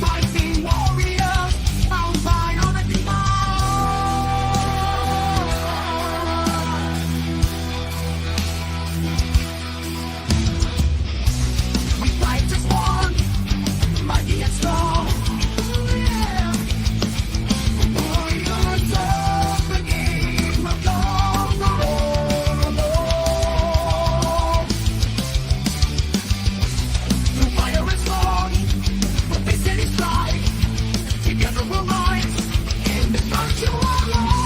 Fighting warriors, bound by honor divine. We fight as one, mighty and strong. Yeah. Warriors of the game of conqueror. The fire is long, but this city's bright. Together we'll rise in the virtual light.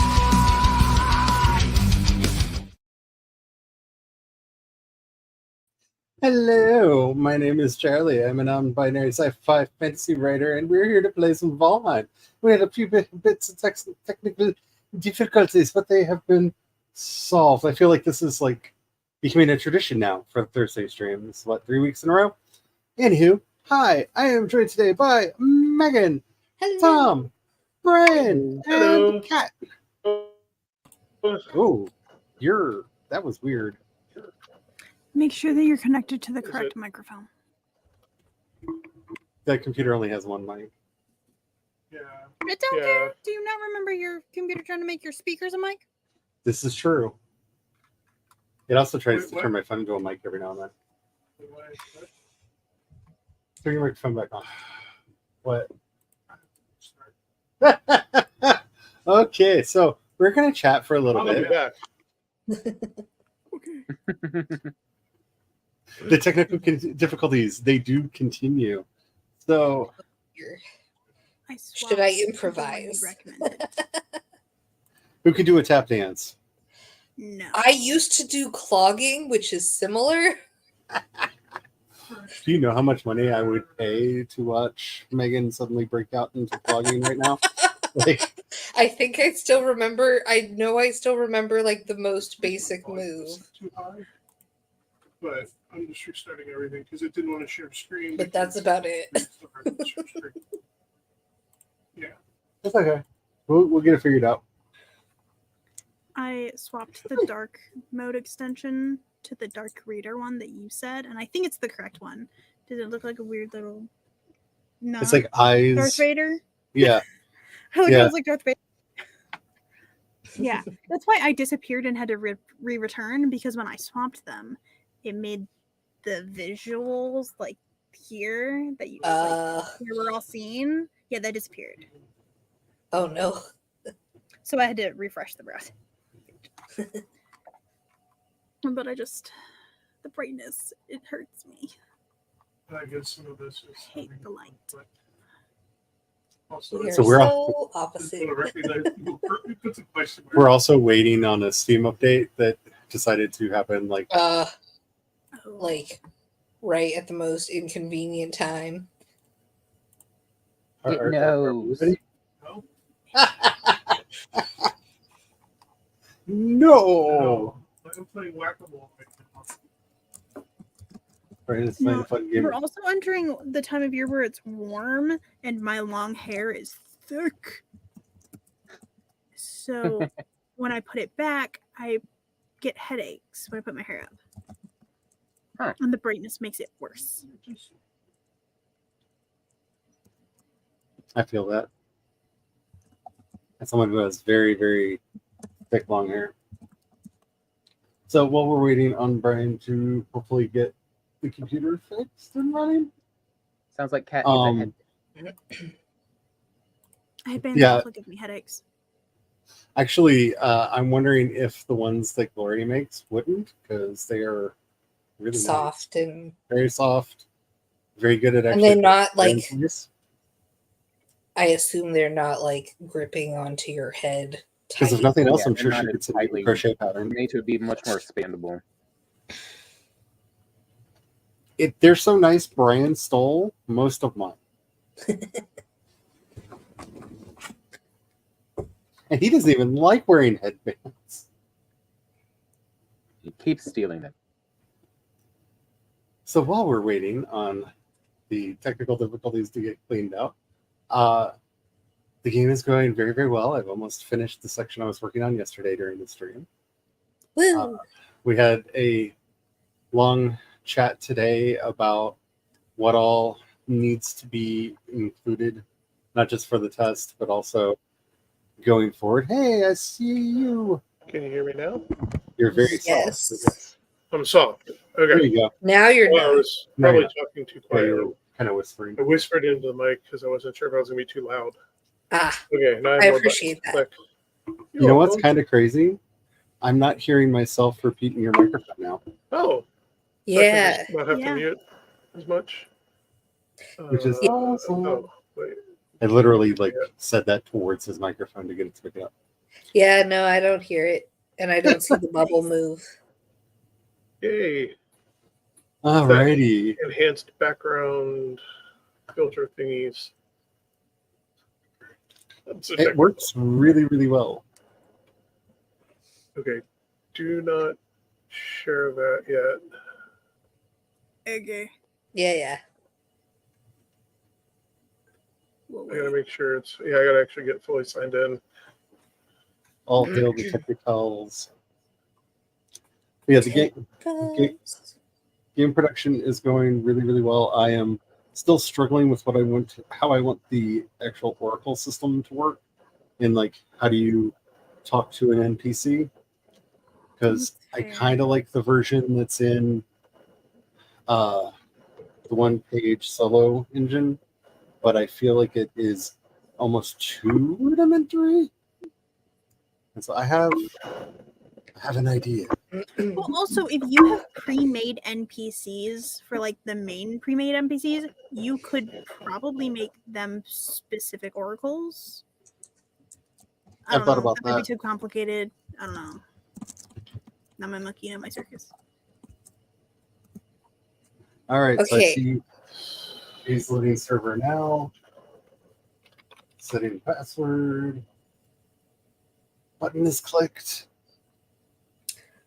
Hello, my name is Charlie. I'm a non-binary sci-fi fantasy writer, and we're here to play some Valheim. We had a few bits of technical difficulties, but they have been solved. I feel like this is like becoming a tradition now for the Thursday stream. This is 3 weeks in a row. Anywho, hi, I am joined today by Megan, Hello. Tom, Brian, Hello. and Kat. Oh, that was weird. Make sure that you're connected to the correct microphone. That computer only has one mic. Yeah. I don't Yeah. care. Do you not remember your computer trying to make your speakers a mic? This is true. It also tries Wait, to what? turn my phone into a mic every now and then. What? Turn your microphone back on. What? Sorry. Okay, so we're going to chat for a little I'll be bit. back. The technical difficulties, they do continue. So, Should I swapped improvise? the one you recommended. who can do a tap dance? No. I used to do clogging, which is similar. Do you know how much money I would pay to watch Megan suddenly break out into vlogging right now? Like, I think I still remember. I know I still remember like the most basic move. Too high, but I'm just restarting everything because it didn't want to share screen. But that's about it. Yeah. that's okay. We'll get it figured out. I swapped the dark mode extension to the dark reader one that you said, and I think it's the correct one. Does it look like a weird little? No. It's like eyes. Darth Vader. Yeah. I Yeah. was like Darth Vader. Yeah, that's why I disappeared and had to re-return because when I swapped them, it made the visuals like here that you were all seeing. Yeah, that disappeared. Oh no. So I had to refresh the browser. But the brightness, it hurts me. I guess some of this is. I hate the light. But also, We are So we're all- opposite. We're also waiting on a Steam update that decided to happen like Oh. Like right at the most inconvenient time. Are knows. we ready? No. No. I'm playing whack-a-mole right now. Right, it's playing No, a fun game. We're also entering the time of year where it's warm and my long hair is thick. So when I put it back, I get headaches when I put my hair up. Huh. And the brightness makes it worse. I feel that. As someone who has very, very thick, long hair. So while we're waiting on Brian to hopefully get the computer fixed and running, Sounds like Cat needs a head. I had been Yeah. give me headaches. actually, I'm wondering if the ones that Glory makes wouldn't, because they are really nice. Soft and Very soft, very good at and actually. they're not like because I assume they're not like gripping onto your head. if tight. nothing else, Yeah, I'm they're sure not she as could send me a tightly- crochet pattern. Made to be much more expandable. They're so nice. Brian stole most of mine, and he doesn't even like wearing headbands. He keeps stealing them. So while we're waiting on the technical difficulties to get cleaned out, the game is going very, very well. I've almost finished the section I was working on yesterday during the stream. Woo. We had a long chat today about what all needs to be included, not just for the test, but also going forward. Hey, I see you. Can you hear me now? You're very soft. Yes. I'm soft. There Okay. you go. Now you're Well, I not. was No, probably you're talking too Yeah, you quietly. were kind of whispering. I whispered into the mic because I wasn't sure if I was going to be too loud. Ah, Okay, now I have I more appreciate buttons. that. Click. You know what's welcome. kind of crazy? I'm not hearing myself repeating your microphone now, Oh, so I can Yeah. just not have to Yeah. mute as much. which is Yeah. awesome. Oh, wait. I literally said that towards his microphone to get it to pick it up. Yeah, no, I don't hear it. And I don't see the bubble Nice. move. Yay. Alrighty. Enhanced background filter thingies. That's a It technical. works really, really well. Okay, do not share that yet. Okay. Yeah, yeah. We'll I gotta wait. make sure it's, I gotta actually get fully signed in. All hail the technicals. Yeah, the game production is going really, really well. I am still struggling with how I want the actual Oracle system to work, and how do you talk to an NPC? Because I Fair. kind of like the version that's in the one-page solo engine, but I feel like it is almost too rudimentary. And so I have an idea. Well, also, if you have pre-made NPCs for the main pre-made NPCs, you could probably make them specific oracles. I I've don't thought know. about That might be that. too complicated. I don't know. Now I'm looking at my circus. All right, so I Okay. see he's loading server now. Setting password. Button is clicked.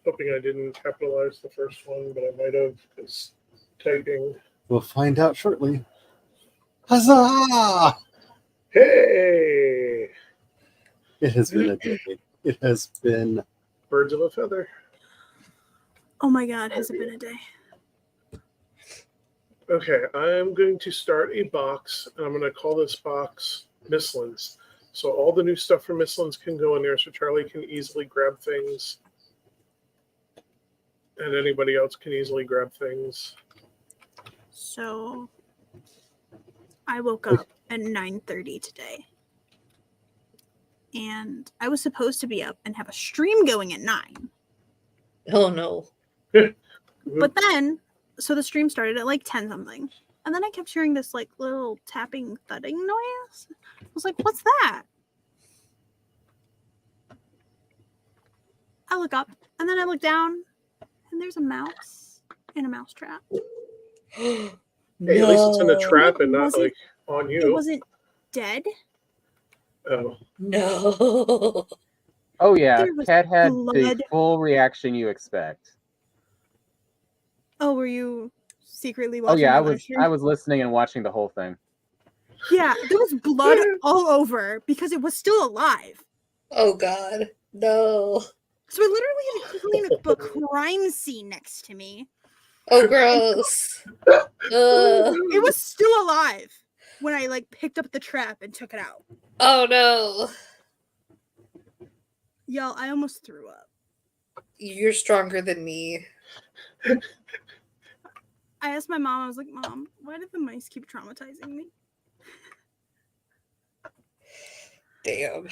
Hoping I didn't capitalize the first one, but I might have, because typing. We'll find out shortly. Huzzah! Hey! It has been a day. It has been. Birds of a feather. Oh my god, has it been a day? Okay, I'm going to start a box, and I'm going to call this box Misslands. So all the new stuff from Misslands can go in there, so Charlie can easily grab things. And anybody else can easily grab things. So I woke up at 9:30 today. And I was supposed to be up and have a stream going at 9. Oh no. But then, so the stream started at 10 something. And then I kept hearing this little tapping, thudding noise. I was like, what's that? I look up and then I look down and there's a mouse in a mouse trap. Hey, at least it's in a trap and not wasn't- on It you. wasn't dead. Oh, No. Oh yeah, There was Cat had the blood. full reaction you expect. Oh, were you secretly Oh watching yeah, my I live was stream? listening and watching the whole thing. Yeah, there was blood all over because it was still alive. Oh god. No. So I literally had to clean up a crime scene next to me. Oh gross. Ugh. It was still alive when I picked up the trap and took it out. Oh no. Y'all, I almost threw up. You're stronger than me. I asked my mom, I was like, Mom, why did the mice keep traumatizing me? Damn.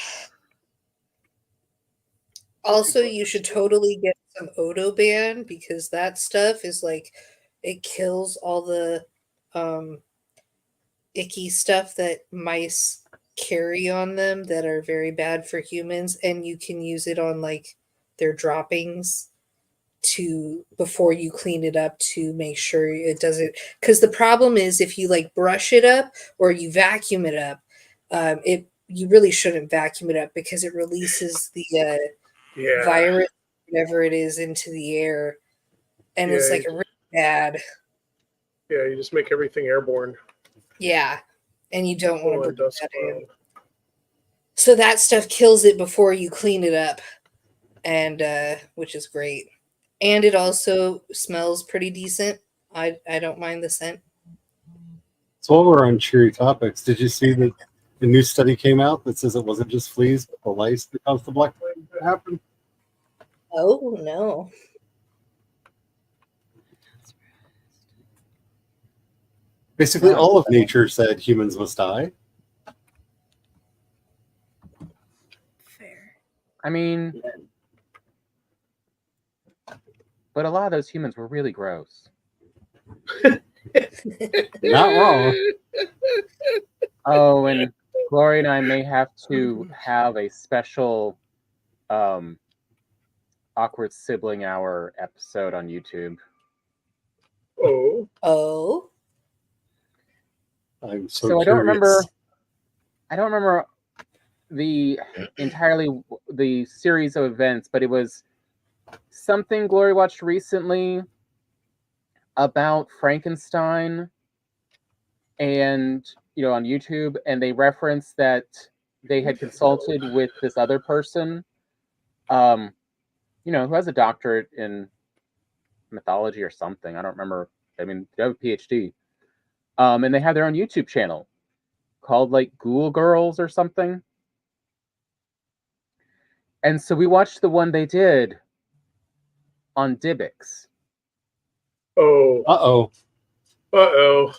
Also, you should totally get some Odoban because that stuff is it kills all the icky stuff that mice carry on them that are very bad for humans, and you can use it on their droppings before you clean it up to make sure it doesn't, because the problem is if you brush it up or you vacuum it up, you really shouldn't vacuum it up because it releases the yeah. virus, whatever it is, into the air, and Yeah, it's you really bad. Yeah, you just make everything airborne. Yeah, and you don't want to Oil bring and dust that cloud. in. So that stuff kills it before you clean it up, and which is great. And it also smells pretty decent. I don't mind the scent. So while we're on cheery topics, did you see that the new study came out that says it wasn't just fleas, but the lice that caused the black plague to happen? Oh no. Basically, Yeah. all of nature said humans must die. Fair. I mean, but a lot of those humans were really gross. Not wrong. Oh, and Glory and I may have to have a special awkward sibling hour episode on YouTube. Oh, Oh. I'm So so I don't remember. curious. I don't remember the the series of events, but it was something Glory watched recently about Frankenstein, and on YouTube, and they referenced that they had consulted with this other person, who has a doctorate in mythology or something. I don't remember. I mean, they have a PhD, and they have their own YouTube channel called like Ghoul Girls or something. And so we watched the one they did on Dybbuk's. oh, Uh-oh. uh-oh.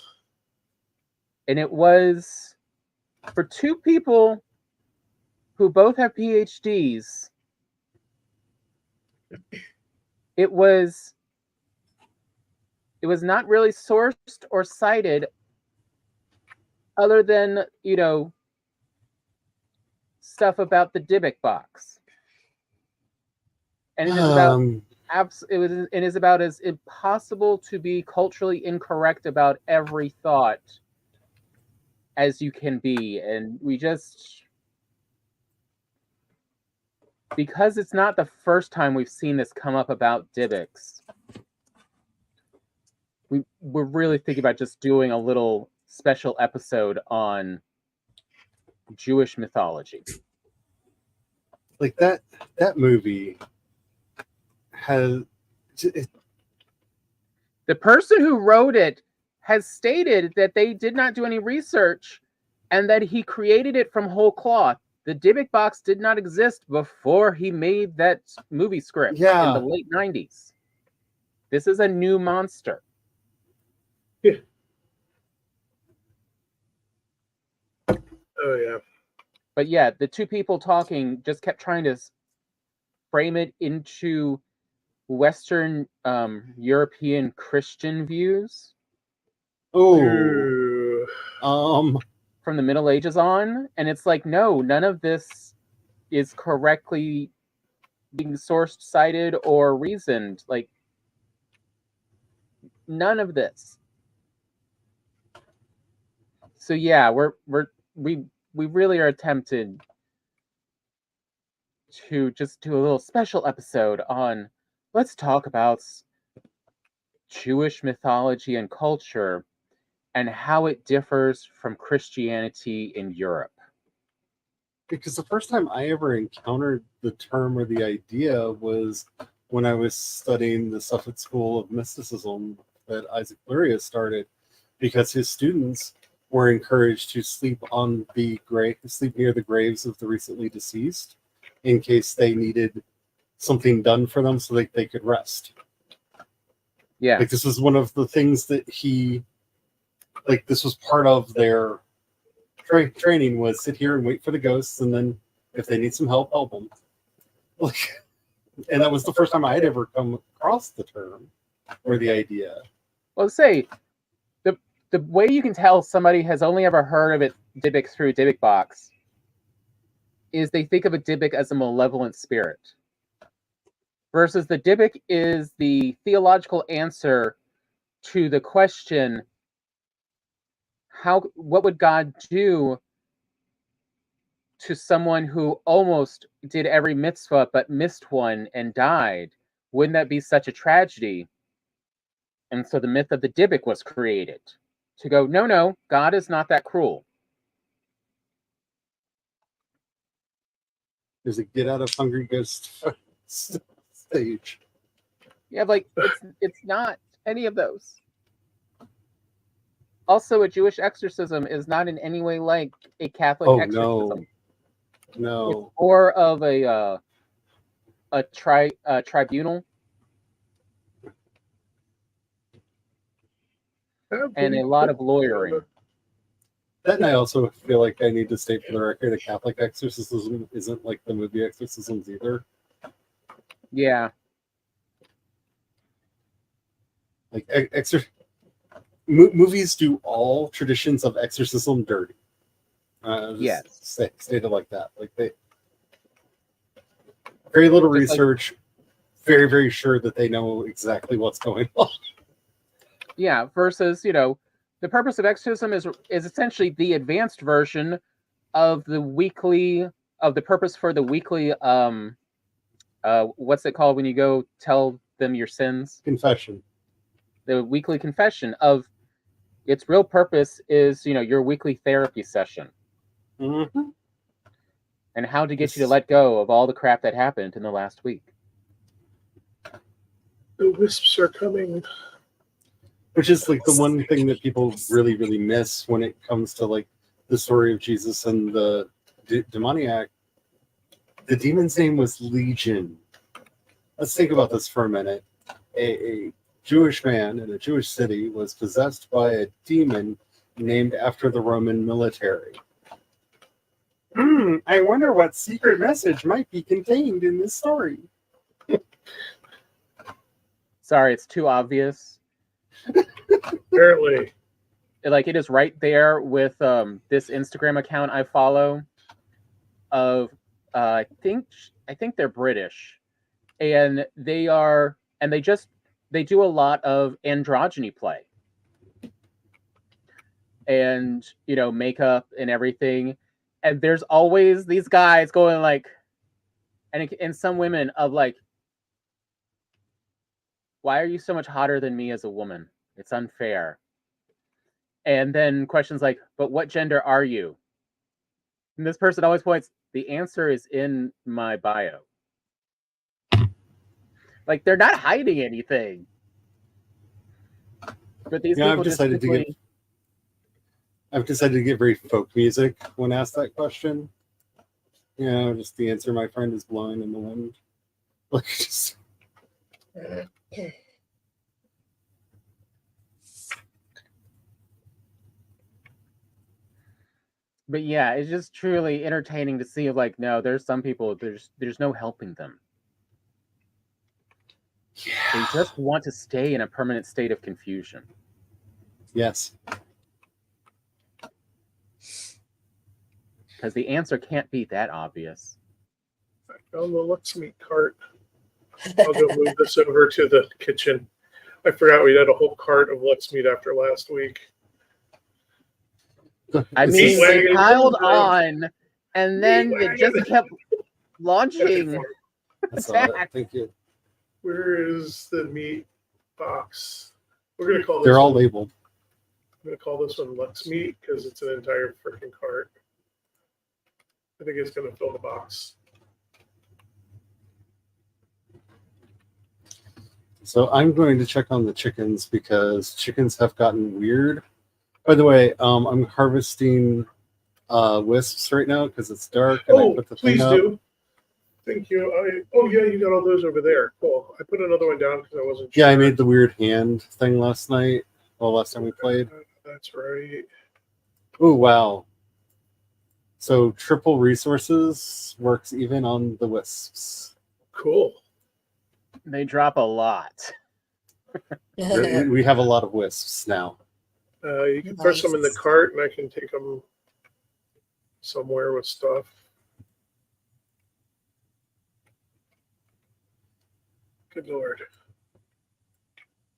And it was for two people who both have PhDs. It was not really sourced or cited other than, stuff about the Dybbuk box. And it is about it is about as impossible to be culturally incorrect about every thought as you can be. And we just, because it's not the first time we've seen this come up about Dybbuk's, we're really thinking about just doing a little special episode on Jewish mythology. Like that movie has The person who wrote it has stated that they did not do any research and that he created it from whole cloth. The Dybbuk box did not exist before he made that movie script in the late 90s. This is a new monster. Yeah. Oh, yeah. But yeah, the two people talking just kept trying to frame it into Western European Christian views. Ooh. From the Middle Ages on, and it's like, no, none of this is correctly being sourced, cited, or reasoned. Like, none of this. So yeah, we really are attempting to just do a little special episode on, let's talk about Jewish mythology and culture and how it differs from Christianity in Europe. Because the first time I ever encountered the term or the idea was when I was studying the Suffolk School of Mysticism that Isaac Luria started, because his students were encouraged to sleep near the graves of the recently deceased in case they needed something done for them so that they could rest. Yeah. Like this was one of the things that this was part of their training, was sit here and wait for the ghosts, and then if they need some help, help them. And that was the first time I had ever come across the term or the idea. Well, say the way you can tell somebody has only ever heard of it Dybbuk through a Dybbuk box is they think of a Dybbuk as a malevolent spirit, versus the Dybbuk is the theological answer to the question, what would God do to someone who almost did every mitzvah but missed one and died? Wouldn't that be such a tragedy? And so the myth of the Dybbuk was created to go, no, God is not that cruel. There's a Get Out of Hungry Ghost stage. Yeah, like it's not any of those. Also, a Jewish exorcism is not in any way like a Catholic Oh exorcism. no, It's no. more of a tribunal and a lot of lawyering. Then I also feel like I need to state for the record, a Catholic exorcism isn't like the movie exorcisms either. Yeah, Like movies do all traditions of exorcism dirty. Just Yes. state it like that. Like they very little Just like- research, very very sure that they know exactly what's going on. yeah. Versus, the purpose of exorcism is essentially the advanced version of the purpose for the weekly what's it called when you go tell them your sins? Confession. The weekly confession of its real purpose is, your weekly therapy session Mm-hmm. and how to get you to let go of all the crap that happened in the last week. The wisps are coming. Which is like the one thing that people really really miss when it comes to like the story of Jesus and the demoniac. The demon's name was Legion. Let's think about this for a minute. A Jewish man in a Jewish city was possessed by a demon named after the Roman military. I wonder what secret message might be contained in this story. Sorry, it's too obvious. Apparently. Like, it is right there with this Instagram account I follow of I think they're British, and they do a lot of androgyny play and makeup and everything, and there's always these guys going like, and some women of like, why are you so much hotter than me as a woman? It's unfair. And then questions like, but what gender are you? And this person always points, the answer is in my bio. Like, they're not hiding anything. But these people I've decided to get very folk music when asked that question. Just the answer, my friend, is blowing in the wind. Like, just... But yeah, it's just truly entertaining to see. Like, no, there's some people, there's no helping them. Yeah. They just want to stay in a permanent state of confusion. Yes. Because the answer can't be that obvious. I found the Let's Meet cart. I'll go move this over to the kitchen. I forgot we had a whole cart of Let's Meet after last week. I This mean, is- they wagon. piled on, and then Meat it just wagon. kept launching. That's all right. Thank you. Where is the meat box? We're gonna call this They're all one, labeled. I'm gonna call this one Let's Meet because it's an entire freaking cart. I think it's gonna fill the box. So I'm going to check on the chickens because chickens have gotten weird. By the way, I'm harvesting wisps right now because it's dark and I Oh, put the please thing up. do. Thank you. Oh yeah, you got all those over there. Cool. I put another one down because I wasn't sure. Yeah, I made the weird hand thing last night. Well, last time we played. That's right. Oh wow. So triple resources works even on the wisps. Cool. They drop a lot. We have a lot of wisps now. You can throw some in the Nice. cart, and I can take them somewhere with stuff. Good lord.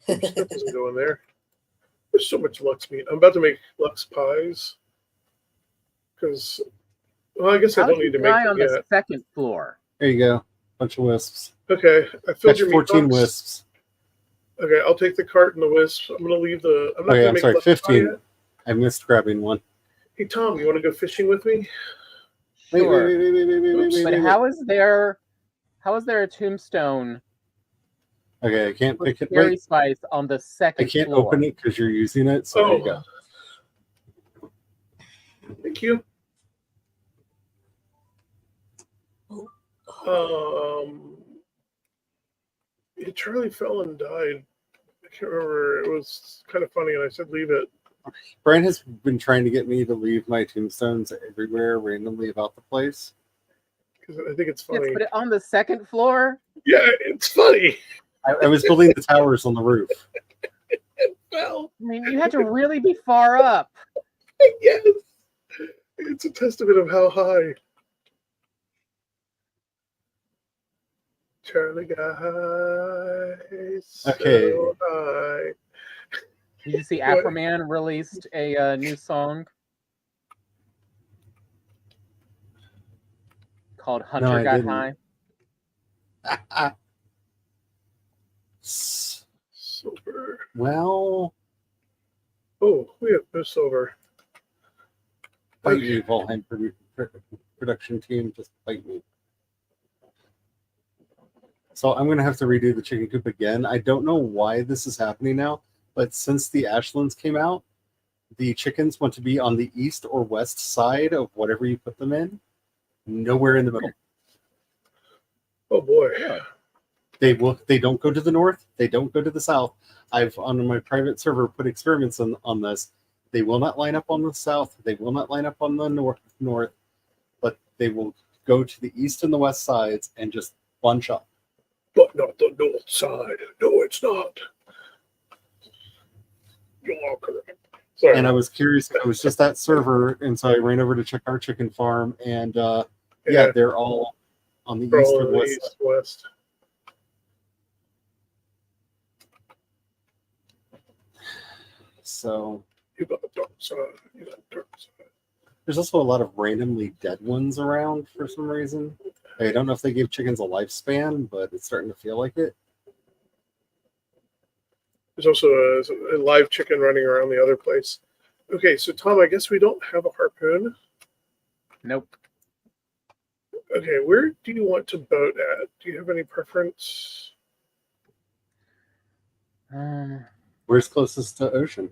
Oops, that doesn't go in there. There's so much Lux meat. I'm about to make Lux pies. Because, well, I guess I How don't did need to you make die them on yet. the second floor? There you go. Bunch of wisps. Okay, I filled Catch your meat 14 box. wisps. Okay, I'll take the cart and the wisps. I'm gonna leave the. I'm not Okay, gonna I'm make sorry, Lux pie 15. yet. I missed grabbing one. Hey Tom, you want to go fishing with me? Sure. Wait, But wait. how is there a tombstone Okay, I can't with pick it. cherry Wait, spice on the I second can't floor? open it because you're using it. So there you go. Thank you. Yeah, Charlie fell and died. I can't remember. It was kind of funny, and I said leave it. Brian has been trying to get me to leave my tombstones everywhere randomly about the place. Because I think it's Yes, funny. put it on the second floor. Yeah, it's funny. I was building the towers on the roof. Well, I mean, you had to really be far up. yes. It's a testament of how high Charlie got high. So Okay. high. Did you see What? Afroman released a new song called Hunter I Got didn't. High? Silver. Well, Oh, we have no silver. bite Okay. me, Valheim production team. Just bite me. So I'm going to have to redo the chicken coop again. I don't know why this is happening now, but since the Ashlands came out, the chickens want to be on the east or west side of whatever you put them in. Nowhere in the middle. Oh boy. They don't go to the north. They don't go to the south. I've on my private server put experiments on this. They will not line up on the south. They will not line up on the north, but they will go to the east and the west sides and just bunch up. But not the north side. No, it's not. You're all correct. Sorry. And I was curious. I was just that server, and so I ran over to check our chicken farm, and yeah, they're all on the east or west. East, west. So You got the dark side. You got the dark side. there's also a lot of randomly dead ones around for some reason. I don't know if they gave chickens a lifespan, but it's starting to feel like it. There's also a live chicken running around the other place. Okay, so Tom, I guess we don't have a harpoon. Nope. Okay, where do you want to boat at? Do you have any preference? Where's closest to ocean?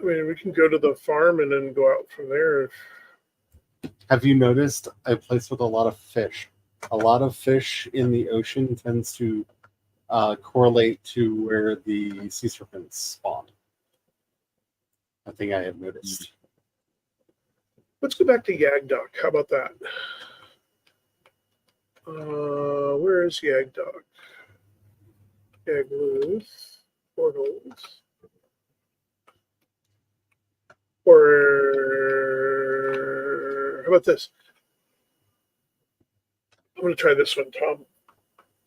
I mean, we can go to the farm and then go out from there. Have you noticed a place with a lot of fish? A lot of fish in the ocean tends to correlate to where the sea serpents spawn. I think I have noticed. Let's go back to Yagdok. How about that? Where is Yagdok? Yagluth. Portals. Or how about this? I'm going to try this one, Tom.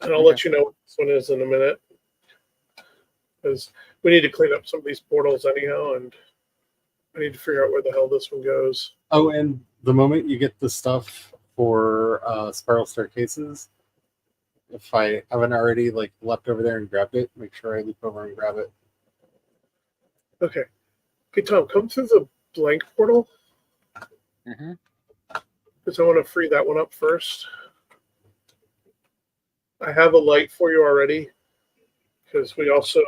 And I'll let you know what this one is in a minute. Because we need to clean up some of these portals anyhow, and I need to figure out where the hell this one goes. Oh, and the moment you get the stuff for spiral staircases, if I haven't already leapt over there and grabbed it, make sure I leap over and grab it. Okay. Okay, Tom, come through the blank portal. Because I want to free that one up first. I have a light for you already. Because we also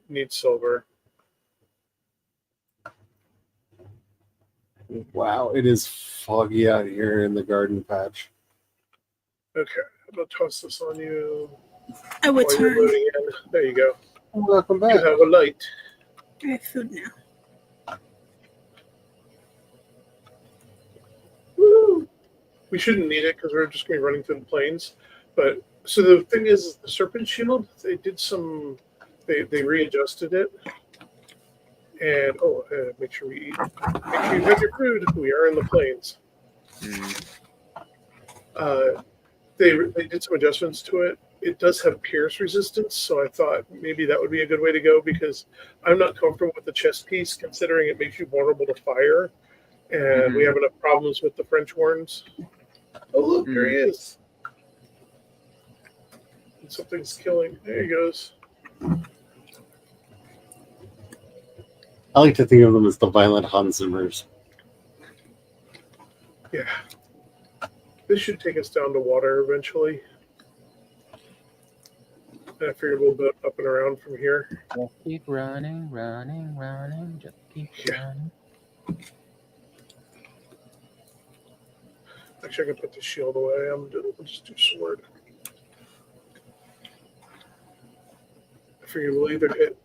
need silver. Wow, it is foggy out here in the garden patch. Okay, I'm going to toss this on you. I would while you're turn. loading in. There you go. Welcome back. You have a light. I have food now. Woo! We shouldn't need it because we're just going to be running through the plains. But so the thing is, the serpent shield. They did some. They readjusted it. And make sure we eat. Make sure you have your food. We are in the plains. They did some adjustments to it. It does have pierce resistance, so I thought maybe that would be a good way to go because I'm not comfortable with the chest piece, considering it makes you vulnerable to fire, and we have enough problems with the French horns. Oh look, there he is! And something's killing. There he goes. I like to think of them as the violent Hans Zimmers. Yeah. This should take us down to water eventually. And I figured we'll build up and around from here. Just keep running, just keep running. Actually, I can put the shield away. I'll just do sword. I figure we'll either hit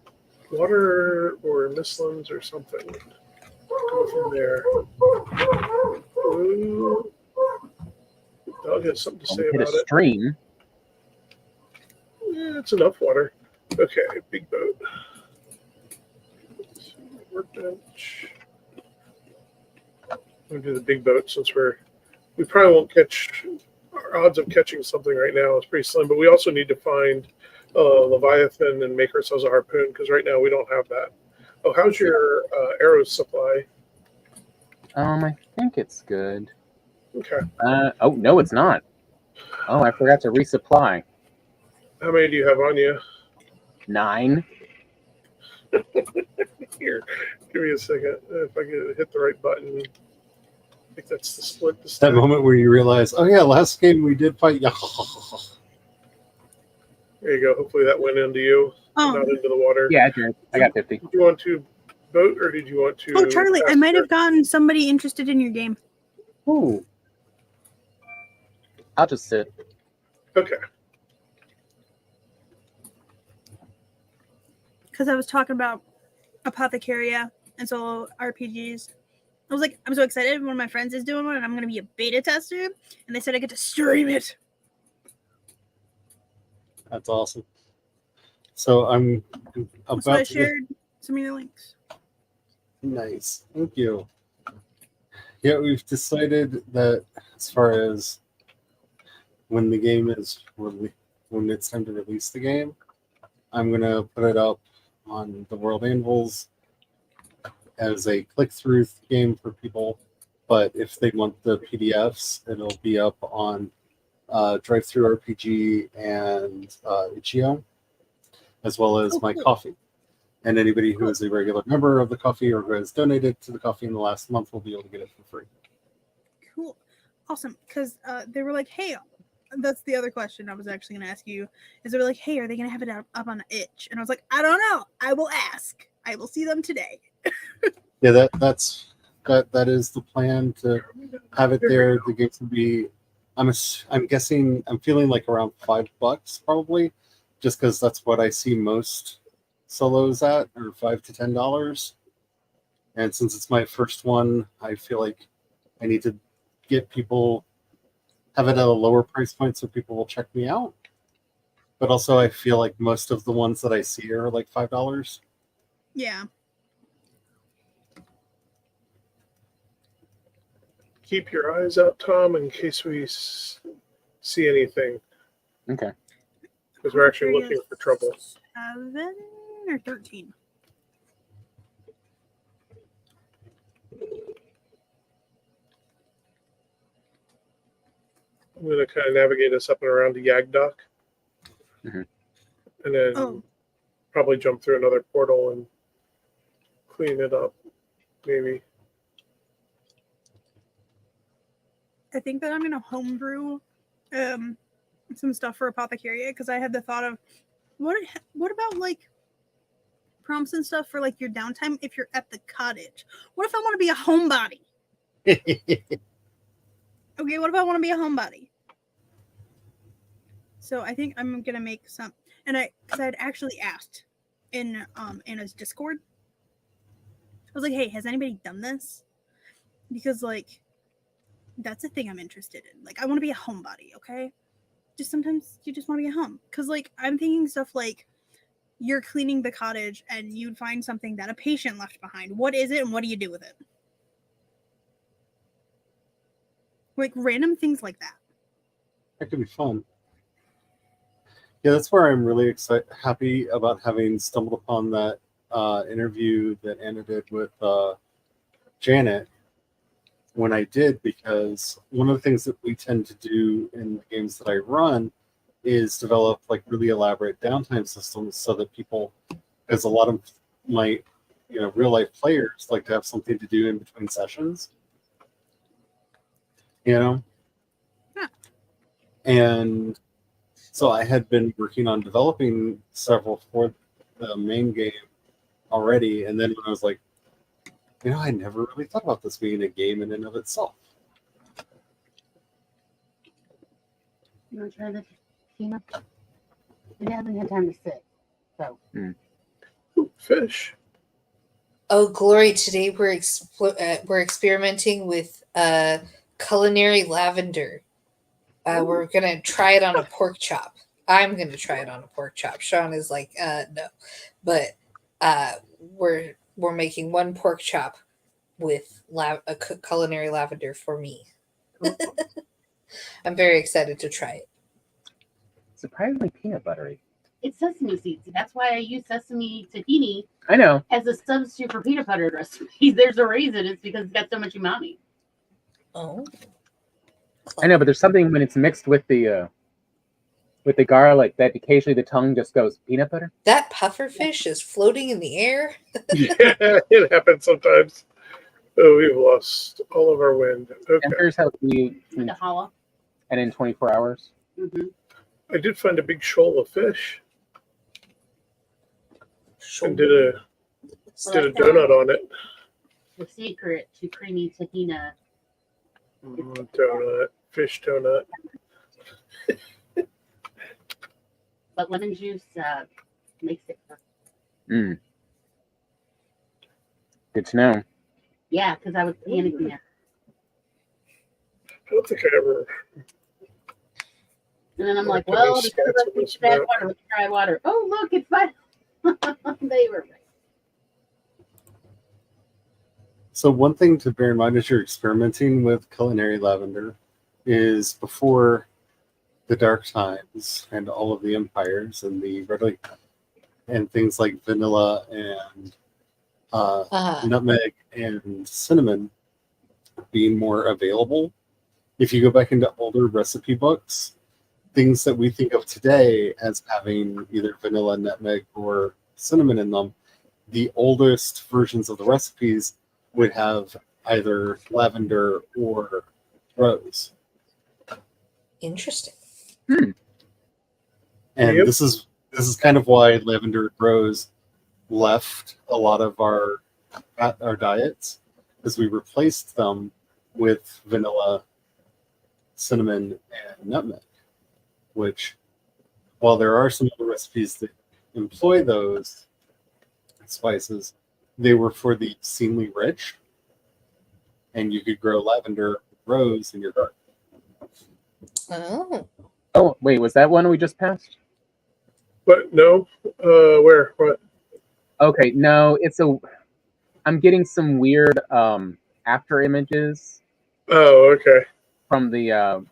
water or mistlands or something. Go from there. Ooh. Dog has something to say Hit a about it. stream. Yeah, it's enough water. Okay, big boat. Workbench. I'm gonna do the big boat since we probably won't catch. Our odds of catching something right now is pretty slim, but we also need to find Leviathan and make ourselves a harpoon because right now we don't have that. Oh, how's your arrow supply? I think it's good. Okay. Oh no, it's not. Oh, I forgot to resupply. How many do you have on you? 9. Here, give me a second. If I can hit the right button. I think that's the split. That moment where you realize, oh yeah, last game we did fight. There you go. Hopefully that went into you, Oh. not into the water. Yeah, I did. I got 50. Did you want to boat or did you want to? Oh, Charlie, I might have gotten somebody interested in your game. Ooh, I'll just sit. Okay. Because I was talking about Apothecaria and solo RPGs. I was like, I'm so excited. One of my friends is doing one, and I'm going to be a beta tester. And they said I get to stream it. that's awesome. So I'm So about I to get shared some of your links. nice. Thank you. Yeah, we've decided that as far as when the game is when it's time to release the game, I'm gonna put it up on the World Anvils as a click-through game for people. But if they want the PDFs, it'll be up on Drive-Through RPG and Itch.io, as well as my coffee. And anybody who is a regular member of the coffee or who has donated to the coffee in the last month will be able to get it for free. Cool. Awesome. Because they were like, hey, that's the other question I was actually going to ask you. Is they were like, hey, are they going to have it up on Itch? And I was like, I don't know. I will ask. I will see them today. Yeah, that is the plan, to have it there. The games will be, I'm guessing, I'm feeling like around $5 probably, just because that's what I see most solos at, or $5 to $10. And since it's my first one, I feel like I need to get people, have it at a lower price point so people will check me out. But also I feel like most of the ones that I see are like $5. Yeah. Keep your eyes out, Tom, in case we see anything. Okay. Because we're actually looking for trouble. 7 or 13. I'm going to kind of navigate us up and around to Yagdock. Mhm. And then probably jump through another portal and clean it up, maybe. I think that I'm going to homebrew some stuff for Apothecaria because I had the thought of what about like prompts and stuff for like your downtime if you're at the cottage? What if I want to be a homebody? Okay, what if I want to be a homebody? So I think I'm gonna make some, and because I had actually asked in Anna's Discord. I was like, hey, has anybody done this? Because like that's a thing I'm interested in. Like I want to be a homebody, okay? Just sometimes you just want to be at home. Cause like I'm thinking stuff like you're cleaning the cottage and you'd find something that a patient left behind. What is it and what do you do with it? Like random things like that. That could be fun. Yeah, that's where I'm really happy about having stumbled upon that interview that Anna did with Janet when I did, because one of the things that we tend to do in the games that I run is develop like really elaborate downtime systems so that people, because a lot of my real life players like to have something to do in between sessions. Yeah. And so I had been working on developing several for the main game already, and then when I was like, I never really thought about this being a game in and of itself. You want to try the Tina? It hasn't had time to sit. So Ooh, fish. Oh, Glory! Today we're experimenting with culinary lavender. We're gonna try it on a pork chop. I'm gonna try it on a pork chop. Sean is like, no, but we're making one pork chop with culinary lavender for me. I'm very excited to try it. Surprisingly peanut buttery. it's sesame seeds. That's why I use sesame tahini I know. as a substitute for peanut butter recipes. There's a reason. It's because it's got so much umami. Oh, I know, but there's something when it's mixed with the garlic that occasionally the tongue just goes peanut butter. that puffer fish is floating in the air. Yeah, it happens sometimes. Oh, we've lost all of our wind. Okay. Tempers help you Like a challah. and in 24 hours. Mm-hmm. I did find a big shoal of fish and did a donut on it. The secret to creamy tahina. Donut, fish donut. But lemon juice makes it perfect. Mm. Good to know. Yeah, because I was panicking. I don't think I ever. And then I'm like, Okay, well, so because that's let's what it's bad about. water. Let's try water. Oh, look, it's fine. They were right. So one thing to bear in mind as you're experimenting with culinary lavender is before the Dark Times and all of the empires and the red and things like vanilla and nutmeg and cinnamon being more available. If you go back into older recipe books, things that we think of today as having either vanilla, nutmeg, or cinnamon in them, the oldest versions of the recipes would have either lavender or rose. Interesting. And Yep. this is kind of why lavender and rose left a lot of our diets, as we replaced them with vanilla, cinnamon, and nutmeg, which, while there are some other recipes that employ those spices, they were for the exceedingly rich, and you could grow lavender, rose in your garden. Oh, Oh, wait, was that one we just passed? But no, where? What? Okay, no, I'm getting some weird after images Oh, okay. from the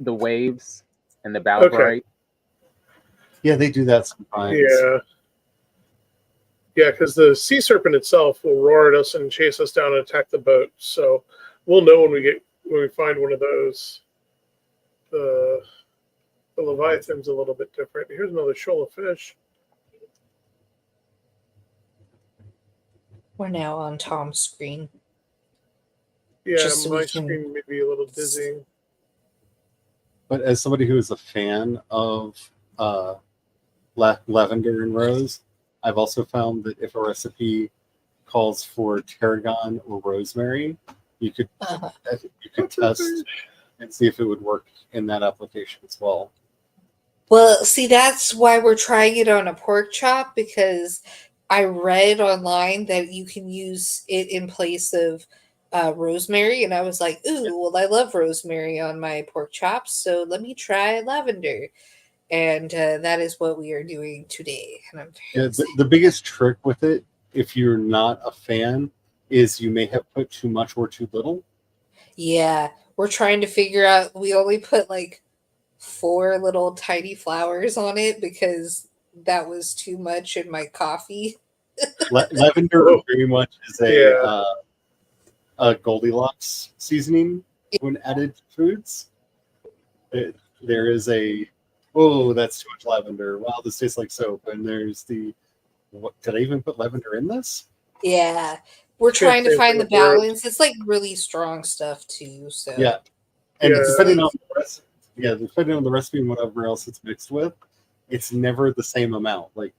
waves and the bow Okay. bright. Yeah, they do that sometimes. Yeah. Yeah, because the sea serpent itself will roar at us and chase us down and attack the boat. So we'll know when we find one of those. The Leviathan's a little bit different. Here's another shoal of fish. we're now on Tom's screen. Yeah, Just so my we can- screen may be a little dizzying. But as somebody who is a fan of lavender and rose, I've also found that if a recipe calls for tarragon or rosemary, you could test and see if it would work in that application as well. Well, see, that's why we're trying it on a pork chop, because I read online that you can use it in place of rosemary, and I was like, ooh, well, I love rosemary on my pork chops, so let me try lavender. And that is what we are doing today. And I'm very Yeah, excited. the biggest trick with it, if you're not a fan, is you may have put too much or too little. Yeah, we're trying to figure out. We only put like 4 little tiny flowers on it because that was too much in my coffee. Lavender Oh. very much is Yeah. a Goldilocks seasoning when added to foods. There is that's too much lavender. Wow, this tastes like soap. And there's did I even put lavender in this? Yeah, we're Sure, trying to same find the thing with herbs. balance. It's like really strong stuff too. So Yeah. And Yeah. depending on the recipe, depending on the recipe and whatever else it's mixed with, it's never the same amount. Like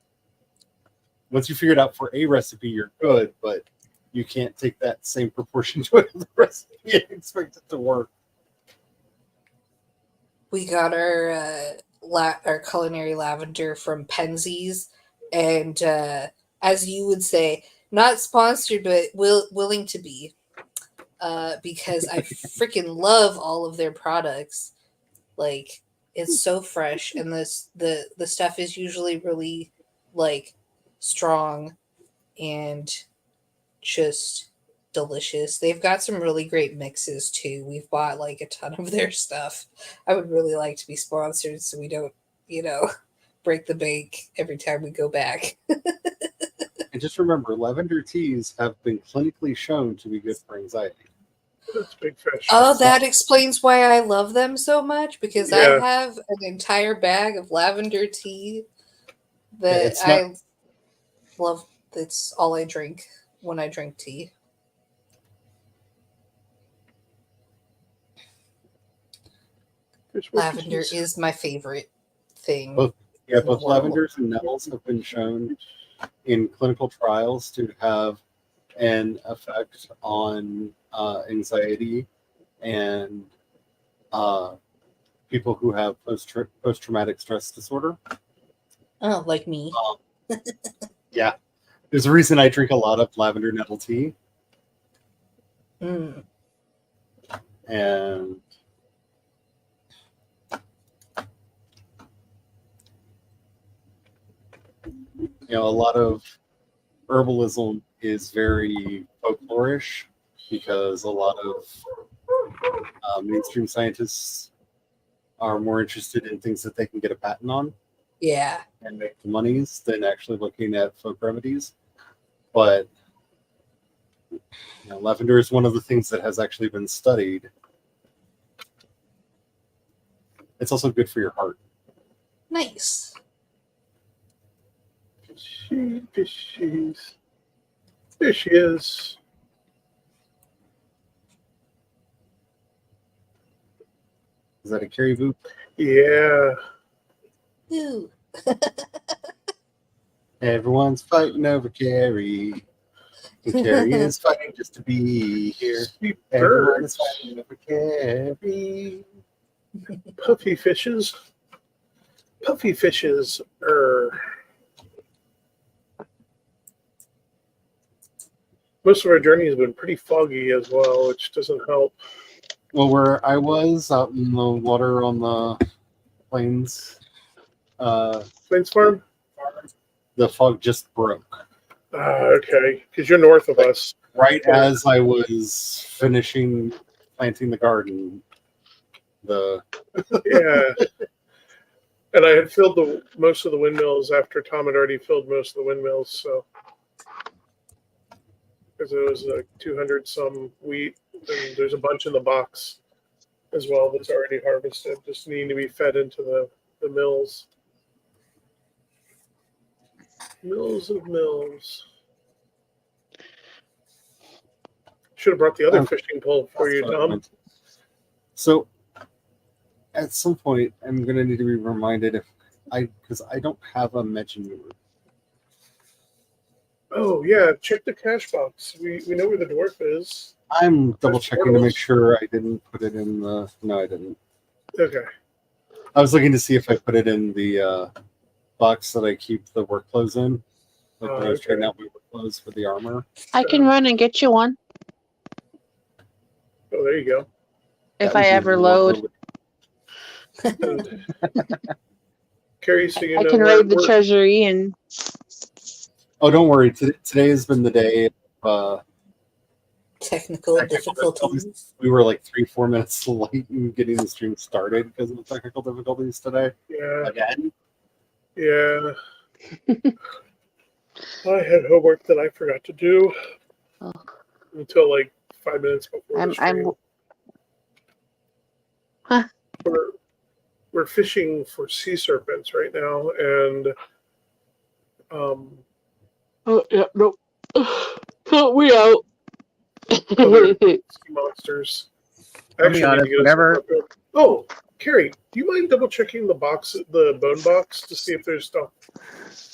once you figure it out for a recipe, you're good, but you can't take that same proportion to another recipe and expect it to work. We got our culinary lavender from Penzies, and as you would say, not sponsored, but willing to be, because I freaking love all of their products. Like, it's so fresh, and the stuff is usually really like strong and just delicious. They've got some really great mixes too. We've bought like a ton of their stuff. I would really like to be sponsored so we don't, break the bank every time we go back. And just remember, lavender teas have been clinically shown to be good for anxiety. That's big fish. Oh, that explains why I love them so much, because I Yeah. have an entire bag of lavender tea that It's not- I love. That's all I drink when I drink tea. Fish Lavender teas. is my favorite thing. Both in the both world. lavenders and nettles have been shown in clinical trials to have an effect on anxiety and people who have post-traumatic stress disorder. Oh, like me. Yeah. There's a reason I drink a lot of lavender nettle tea. Mm. And a lot of herbalism is very folklorish because a lot of mainstream scientists are more interested in things that they can get a patent on Yeah. and make the monies than actually looking at folk remedies. But lavender is one of the things that has actually been studied. It's also good for your heart. Nice. Fishies. There she is. Is that a caribou? Yeah. Ooh. Everyone's fighting over Carrie. And Carrie is fighting just to be here. Sweet Everyone is birds. fighting over Carrie. Puffy fishes. Puffy fishes are. Most of our journey has been pretty foggy as well, which doesn't help. Well, where I was out in the water on the plains, Plains Farm? the fog just broke. Okay. Because you're north of us. Right as I was finishing planting the garden, Yeah. And I had filled most of the windmills after Tom had already filled most of the windmills, so. Because it was like 200 some wheat, and there's a bunch in the box as well that's already harvested, just needing to be fed into the mills. Mills of mills. Should have brought the other fishing pole for you, Tom. So, at some point, I'm going to need to be reminded because I don't have a menu. Oh yeah, check the cash box. We know where the dwarf is. I'm double checking to make sure I didn't put it in the. No, I didn't. Okay. I was looking to see if I put it in the box that I keep the work clothes in. Like when I was trading out my work clothes for the armor. I can run and get you one Oh, there you go. if That would I be ever more load. Carrie, so you I know can where raid the treasury and Oh, don't worry. Today has been the day of Technical difficulties. we were like 3-4 minutes late in getting the stream started because of the technical difficulties today. Yeah. Again. Yeah. I had homework that I forgot to do Oh. until like 5 minutes before the stream. I'm Huh. We're fishing for sea serpents right now, and oh yeah, no. Oh, we out. other sea monsters. I'll be honest, need to get us whenever- some harpoon. Oh, Carrie, do you mind double checking the bone box, to see if there's stuff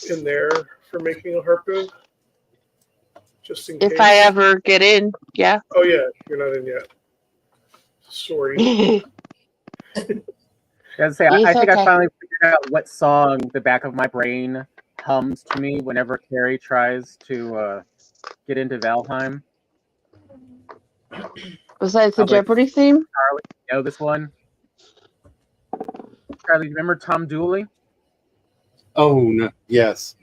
in there for making a harpoon? just in case. If I ever get in, yeah. Oh yeah, you're not in yet. Sorry. I say, It's I think I okay. finally figured out what song the back of my brain hums to me whenever Carrie tries to get into Valheim. Besides the I'm like, Jeopardy theme? Charlie, you know this one? Charlie, remember Tom Dooley? Oh no, yes.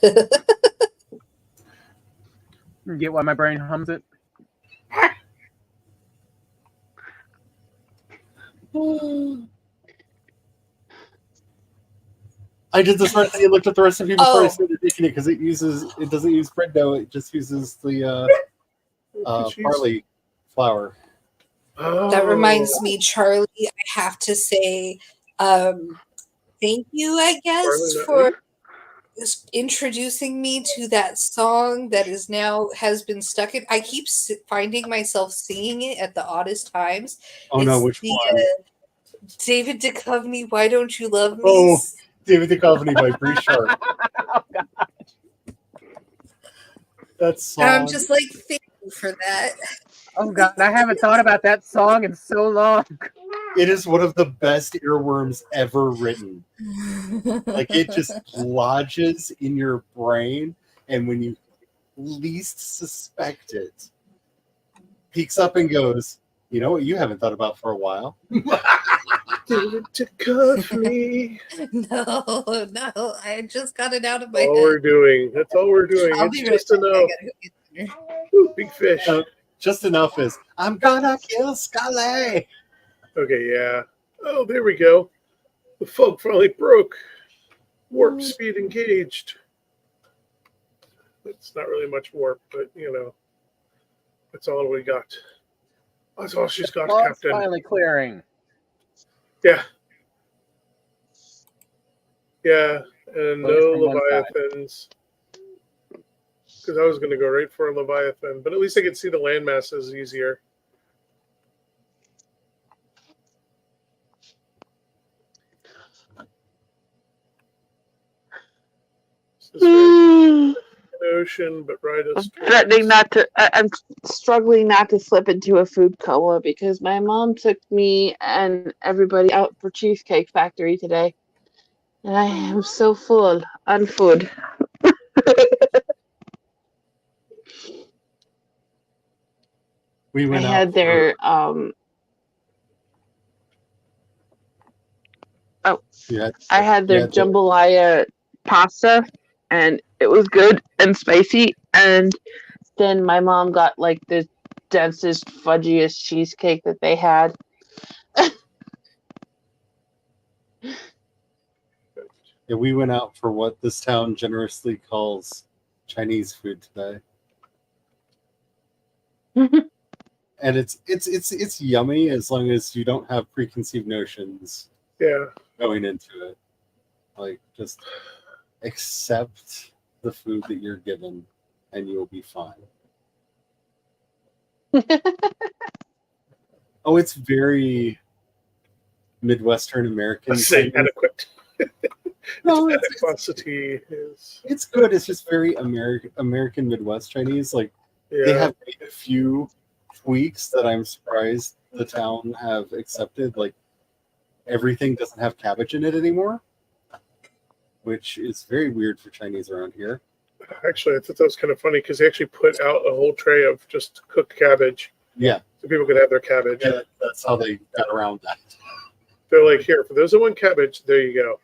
You get why my brain hums it? I did this recipe and looked at the recipe before I Oh. started making it because it doesn't use bread dough. It just uses the barley flour. Oh. That reminds me, Charlie, I have to say thank you, I guess, Barley nut for leaf? introducing me to that song that is now has been stuck in. I keep finding myself singing it at the oddest times. Oh no, which one? David Duchovny, Why Don't You Love Me? Oh, David Duchovny by Bree Sharp. Oh, God. That song. And I'm just like, thank you for that. Oh, God. I haven't thought about that song in so long. It is one of the best earworms ever written. Like, it just lodges in your brain, and when you least suspect it, peeks up and goes, you know what you haven't thought about for a while? David Duchovny. No, I just got it out of my All head. we're doing. That's all we're doing. I'll It's be right just back. I enough. gotta go get dinner. Ooh, big fish. Just enough is, I'm gonna kill Scully. Okay, yeah. Oh, there we go. The fog finally broke. Warp speed engaged. It's not really much warp, but you know, that's all we got. That's all she's got, Fog's Captain. finally clearing. Yeah. Yeah, and Well, it's no from one side. Leviathans. Because I was going to go right for a Leviathan, but at least I could see the land masses easier. This I'm ocean, but right us threatening not to. I'm struggling not to slip into a food coma because my mom took me and everybody out for Cheesecake Factory today, and I am so full on food. We I went out had their I had their jambalaya pasta, and it was good and spicy. And then my mom got like the densest, fudgiest cheesecake that they had. Yeah, we went out for what this town generously calls Chinese food today. And it's yummy as long as you don't have preconceived notions going into it. Like, just accept the food that you're given and you'll be fine. Oh, it's very Midwestern American. Let's say adequate. No, adequacy is. It's good. It's just very American Midwest Chinese. Like, they have made a few tweaks that I'm surprised the town have accepted. Like, everything doesn't have cabbage in it anymore, which is very weird for Chinese around here. Actually, I thought that was kind of funny because they actually put out a whole tray of just cooked cabbage. Yeah. So people could have their cabbage. Yeah, that's how they got around that. They're like, here, for those that want cabbage, there you go.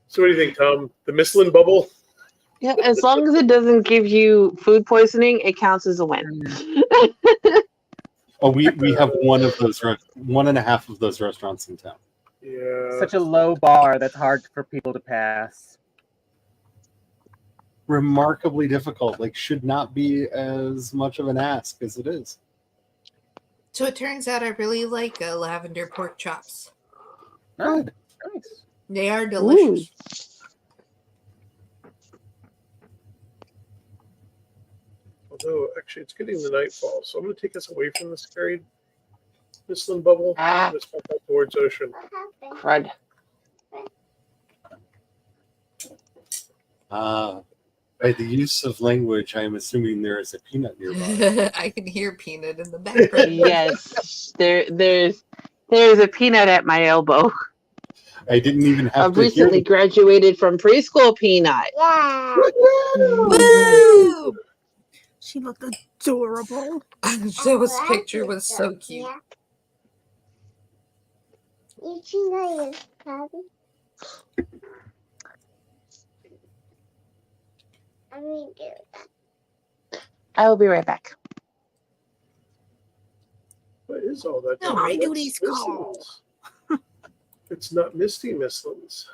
So what do you think, Tom? The Michelin bubble? Yeah, as long as it doesn't give you food poisoning, it counts as a win. Oh, we have one and a half of those restaurants in town. Yeah. Such a low bar that's hard for people to pass. Remarkably difficult. Like, should not be as much of an ask as it is. So it turns out I really like lavender pork chops. Oh, nice. They are delicious. Although, actually, it's getting the nightfall, so I'm going to take us away from this carried Michelin bubble. Let's go back towards ocean. Crud. By the use of language, I am assuming there is a peanut nearby. I can hear Peanut in the background. Yes, there's a peanut at my elbow. I didn't even have I've to hear recently graduated from preschool, Peanut. Woo! She looked adorable. Joe's picture was so cute. I will be right back. What is all that? No, Oh, I do that's these Mistlands. It's not Misty Mistlands.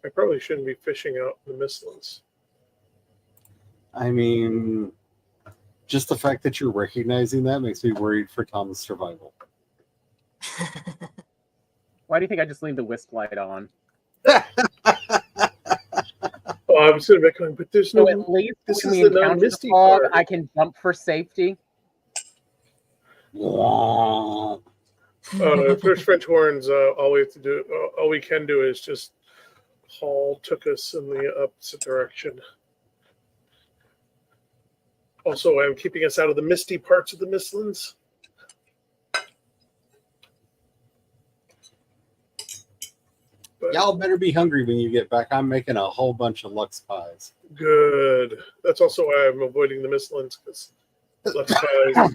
I probably shouldn't be fishing out in the Mistlands. I mean, just the fact that you're recognizing that makes me worried for Tom's survival. Why do you think I just leave the wisp light on? Oh, I'm sitting back going, but there's So no. at least This when is we the encounter the non-misty fog, part. I can jump for safety. If there's French horns, all we have to do, all we can do is just haul took us in the opposite direction. Also, I'm keeping us out of the misty parts of the Mistlands. But Y'all better be hungry when you get back. I'm making a whole bunch of Lux pies. good. That's also why I'm avoiding the Mistlands, because Lux pies.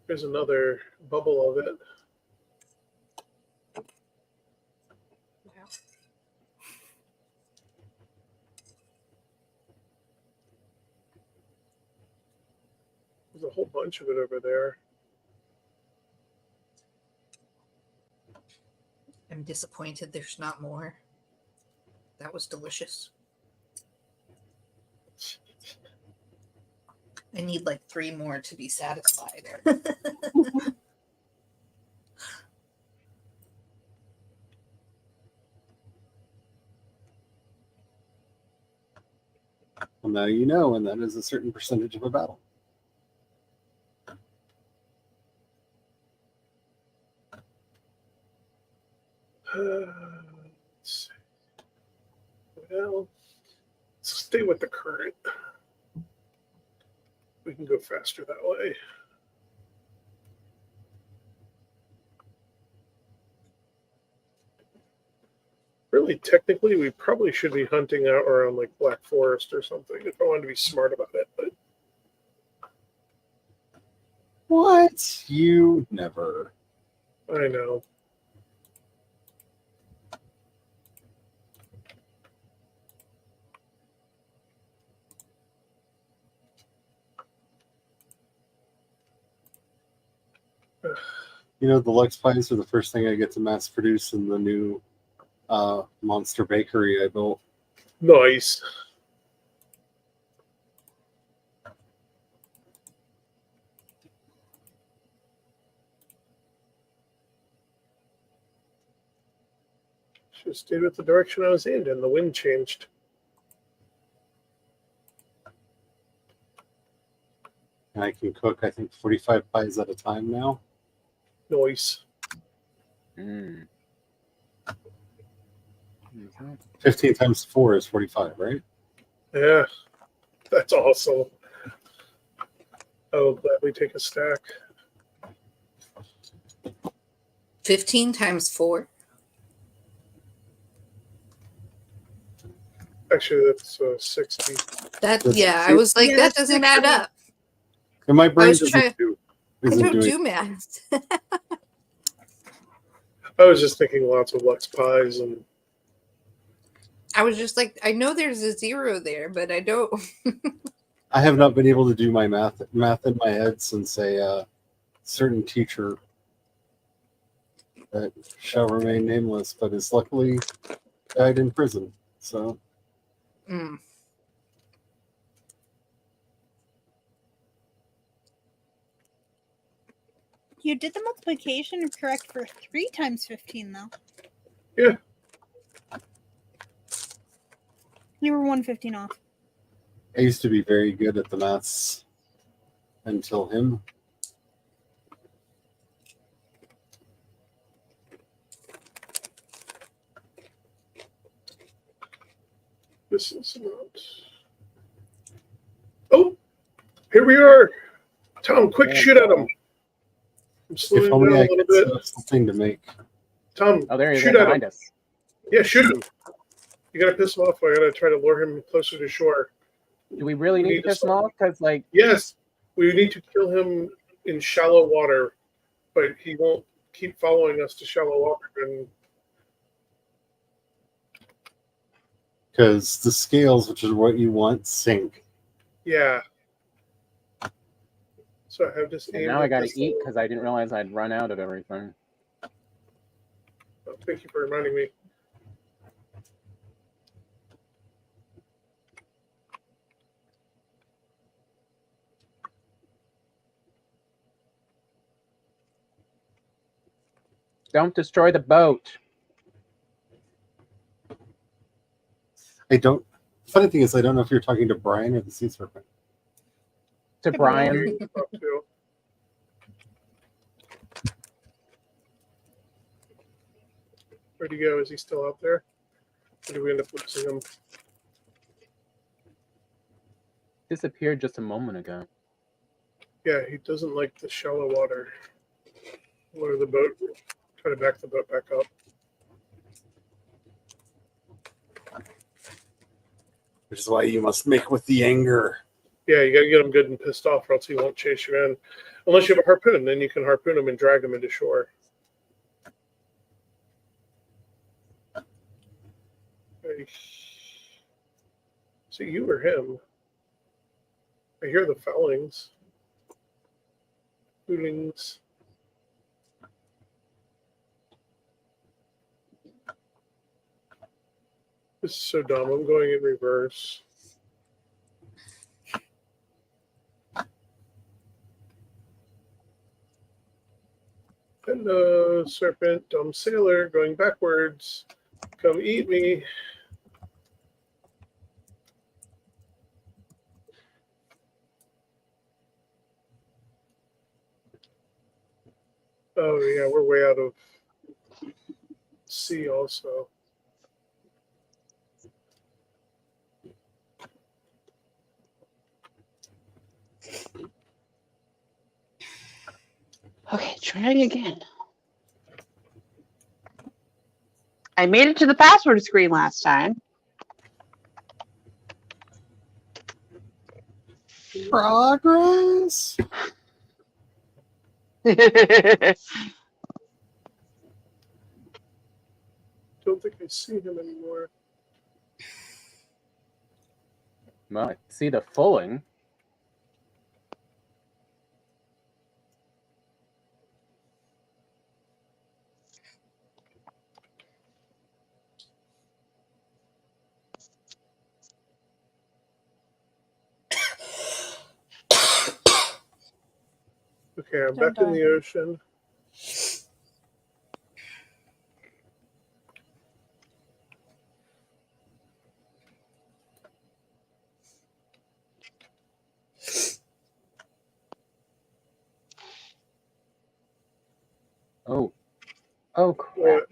There's another bubble of it. There's a whole bunch of it over there. I'm disappointed there's not more. That was delicious. I need like 3 more to be satisfied. Well, now you know, and that is a certain percentage of a battle. Let's see. Well, let's stay with the current. We can go faster that way. Really, technically, we probably should be hunting out around like Black Forest or something if I wanted to be smart about it. But What? You never. I know. You know, the Lux pies are the first thing I get to mass produce in the new monster bakery I built. Nice. Should have stayed with the direction I was in, and the wind changed. And I can cook, I think, 45 pies at a time now. Noise. 15 times 4 is 45, right? Yeah, that's awesome. I will gladly take a stack. 15 times 4. Actually, that's 60. Yeah, I was like, Yeah, that that's doesn't add up. And my brain was doesn't trying- I isn't don't doing do math. I was just thinking lots of Lux pies, and I was just like, I know there's a 0 there, but I don't. I have not been able to do my math in my head since a certain teacher that shall remain nameless, but is luckily died in prison. So Mm. You did the multiplication correct for 3 times 15, though. Yeah. You were 115 off. I used to be very good at the maths until him. This is not. Oh, here we are. Tom, quick shoot at him. I'm slowing If down only a I little could bit. set up something to make. Tom, Oh, there he is shoot at behind him. us. Yeah, shoot him. You gotta piss him off. I gotta try to lure him closer to shore. Do we really need to piss him off? Because, like, Yes, we need to kill him in shallow water, but he won't keep following us to shallow water. And Because the scales, which is what you want, sink. yeah. So I have this. and now I got to eat because I didn't realize I'd run out of everything. Oh, thank you for reminding me. Don't destroy the boat. I don't. Funny thing is, I don't know if you're talking to Brian or the sea serpent. To Brian. Where'd he go? Is he still out there? Or did we end up losing him? Disappeared just a moment ago. Yeah, he doesn't like the shallow water. Lower the boat. Try to back the boat back up. Which is why you must make with the anger. Yeah, you gotta get him good and pissed off, or else he won't chase you in. Unless you have a harpoon, then you can harpoon him and drag him into shore. So you or him? I hear the foulings. Hootings. This is so dumb. I'm going in reverse. Hello, serpent, dumb sailor, going backwards. Come eat me. Oh, yeah, we're way out of sea also. Okay, trying again. I made it to the password screen last time. Progress? Don't think I see him anymore. Well, I see the fulling. Okay, I'm back in the ocean. Oh. Oh, crap.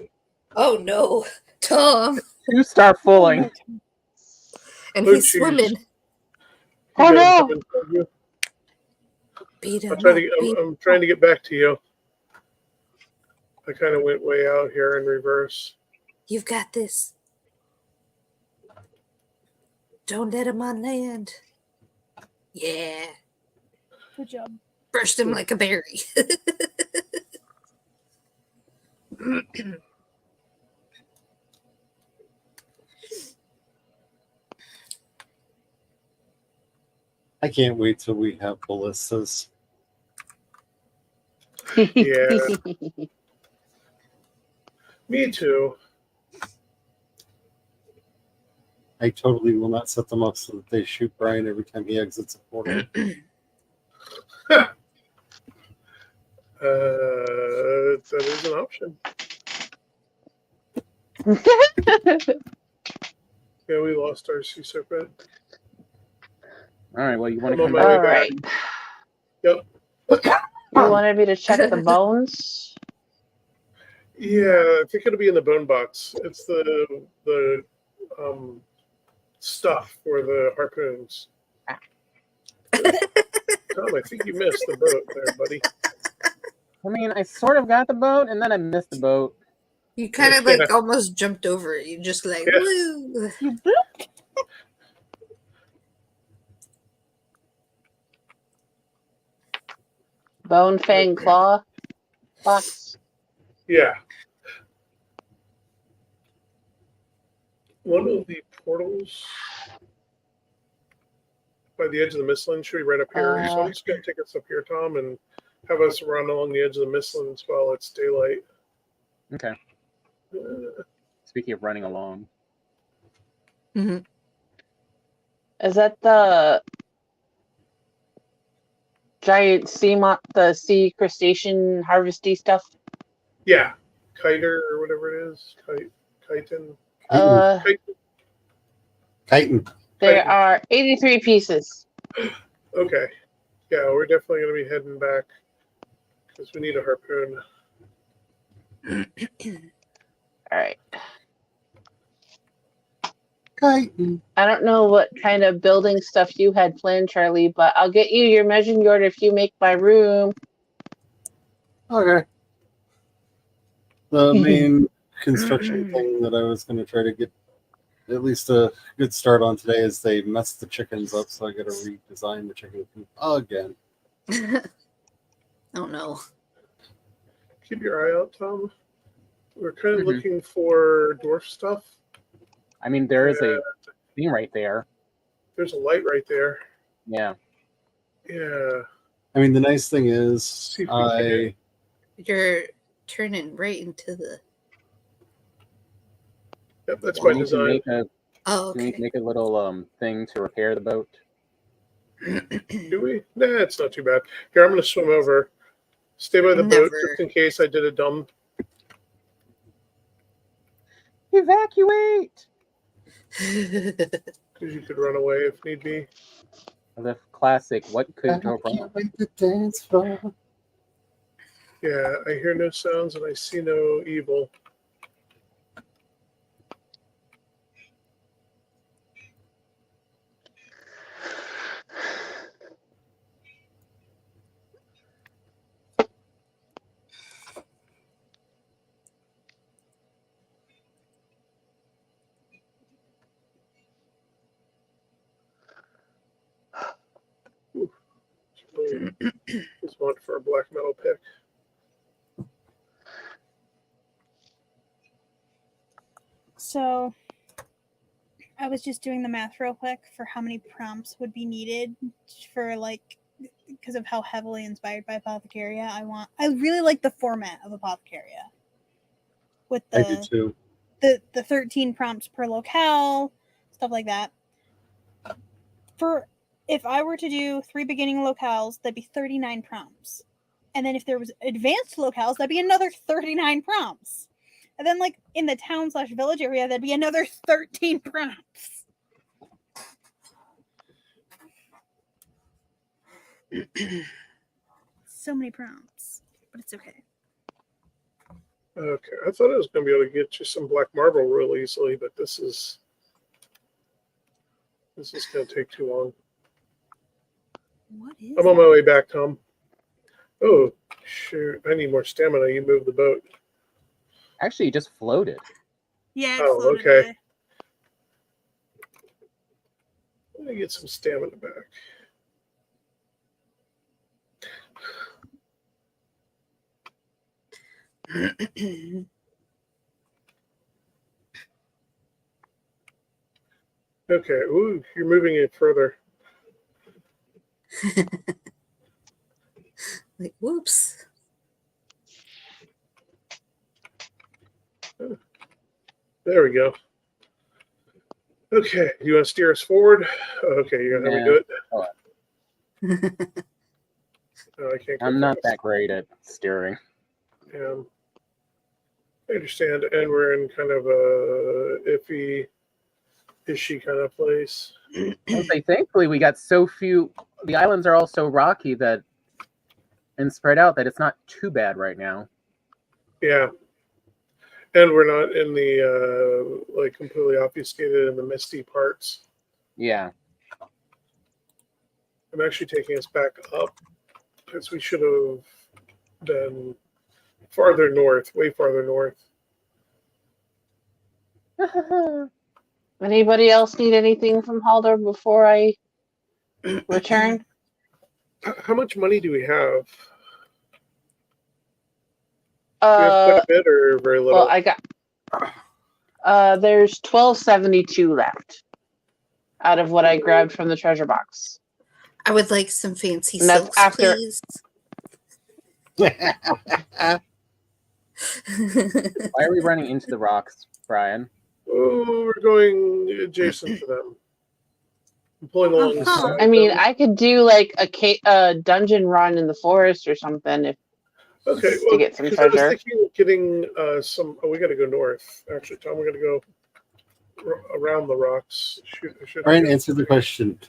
Oh no, Tom. 2-star fulling. And Oh, he's jeez. swimming. Oh no! Beat him I'm trying, up, to, beat I'm trying to get back to you. I kind of went way out here in reverse. You've got this. Don't let him on land. Yeah. Good job. Brushed him like a berry. I can't wait till we have ballistas. Yeah. Me too. I totally will not set them up so that they shoot Brian every time he exits a portal. That is an option. Yeah, we lost our sea serpent. All right, well, you want I'm to on come my way All back? right. Yep. You wanted me to check the bones? Yeah, I think it'll be in the bone box. It's the stuff for the harpoons. Tom, I think you missed the boat there, buddy. I mean, I sort of got the boat, and then I missed the boat. You kind of like almost jumped over it. You just like, woo. Bone Fang Claw box. Yeah. One of the portals by the edge of the Mistlands should be right up here. So I'm just going to take us up here, Tom, and have us run along the edge of the Mistlands while it's daylight. Okay. Speaking of running along. Mm-hmm. Is that the giant the sea crustacean harvesty stuff? Yeah. Kiter or whatever it is. Chitin. Chitin. There are 83 pieces. Okay. Yeah, we're definitely going to be heading back because we need a harpoon. All right. Chitin. I don't know what kind of building stuff you had planned, Charlie, but I'll get you your measuring yard if you make my room. Okay. The main construction thing that I was going to try to get at least a good start on today is they messed the chickens up, so I got to redesign the chicken coop again. Oh no. Keep your eye out, Tom. We're kind of looking for dwarf stuff. I mean, there is a thing right there. There's a light right there. Yeah. Yeah. I mean, the nice thing is You're turning right into the... Yep, that's by design. We need to make a little thing to repair the boat. Do we? Nah, it's not too bad. Here, I'm going to swim over. Stay by the boat just in case I did a dumb... Evacuate! Because you could run away if need be. The classic, what could go wrong? The dance floor. Yeah, I hear no sounds and I see no evil. Just want for a black metal pick. So I was just doing the math real quick for how many prompts would be needed for, like, because of how heavily inspired by Apothecaria. I really like the format of Apothecaria with I do too. the 13 prompts per locale, stuff like that. For if I were to do 3 beginning locales, that'd be 39 prompts. And then if there was advanced locales, that'd be another 39 prompts. And then, like, in the town/village area, that'd be another 13 prompts. So many prompts, but it's okay. Okay, I thought I was going to be able to get you some black marble real easily, but this is going to take too long. What is I'm on my way back, Tom. Oh, shoot. I need more stamina. You moved the boat. Actually, it just floated. Yeah, oh, okay. Let me get some stamina back. Okay. Ooh, you're moving it further. Like, whoops. There we go. Okay, you want to steer us forward? Okay, you're gonna have me do it. No, I can't. I'm not that great at steering. Yeah, I understand, and we're in kind of a iffy, ishy kind of place. I say, thankfully, we got so few. The islands are all so rocky that and spread out that it's not too bad right now. Yeah, and we're not in the like completely obfuscated in the misty parts. Yeah. I'm actually taking us back up because we should have been farther north, way farther north. Anybody else need anything from Halder before I return? How much money do we have? Do we have quite a bit or very little? Well, I got. There's 1272 left out of what I grabbed from the treasure box. I would like some fancy And that's silks, after- please. Why are we running into the rocks, Brian? Oh, we're going adjacent to them. I'm pulling along the side. I mean, of them. I could do like a dungeon run in the forest or something if Okay, to well, get some because I was treasure. thinking of getting some. Oh, we got to go north. Actually, Tom, we're going to go around the rocks. Should Brian, answer the question.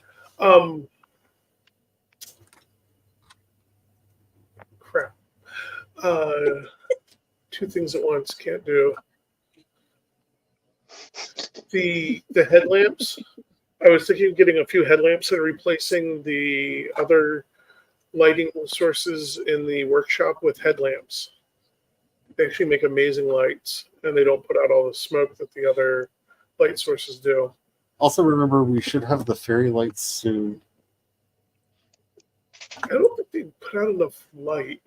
Crap. Two things at once. Can't do. The headlamps. I was thinking of getting a few headlamps and replacing the other lighting sources in the workshop with headlamps. They actually make amazing lights, and they don't put out all the smoke that the other light sources do. Also, remember, we should have the fairy lights soon. I don't think they put out enough light.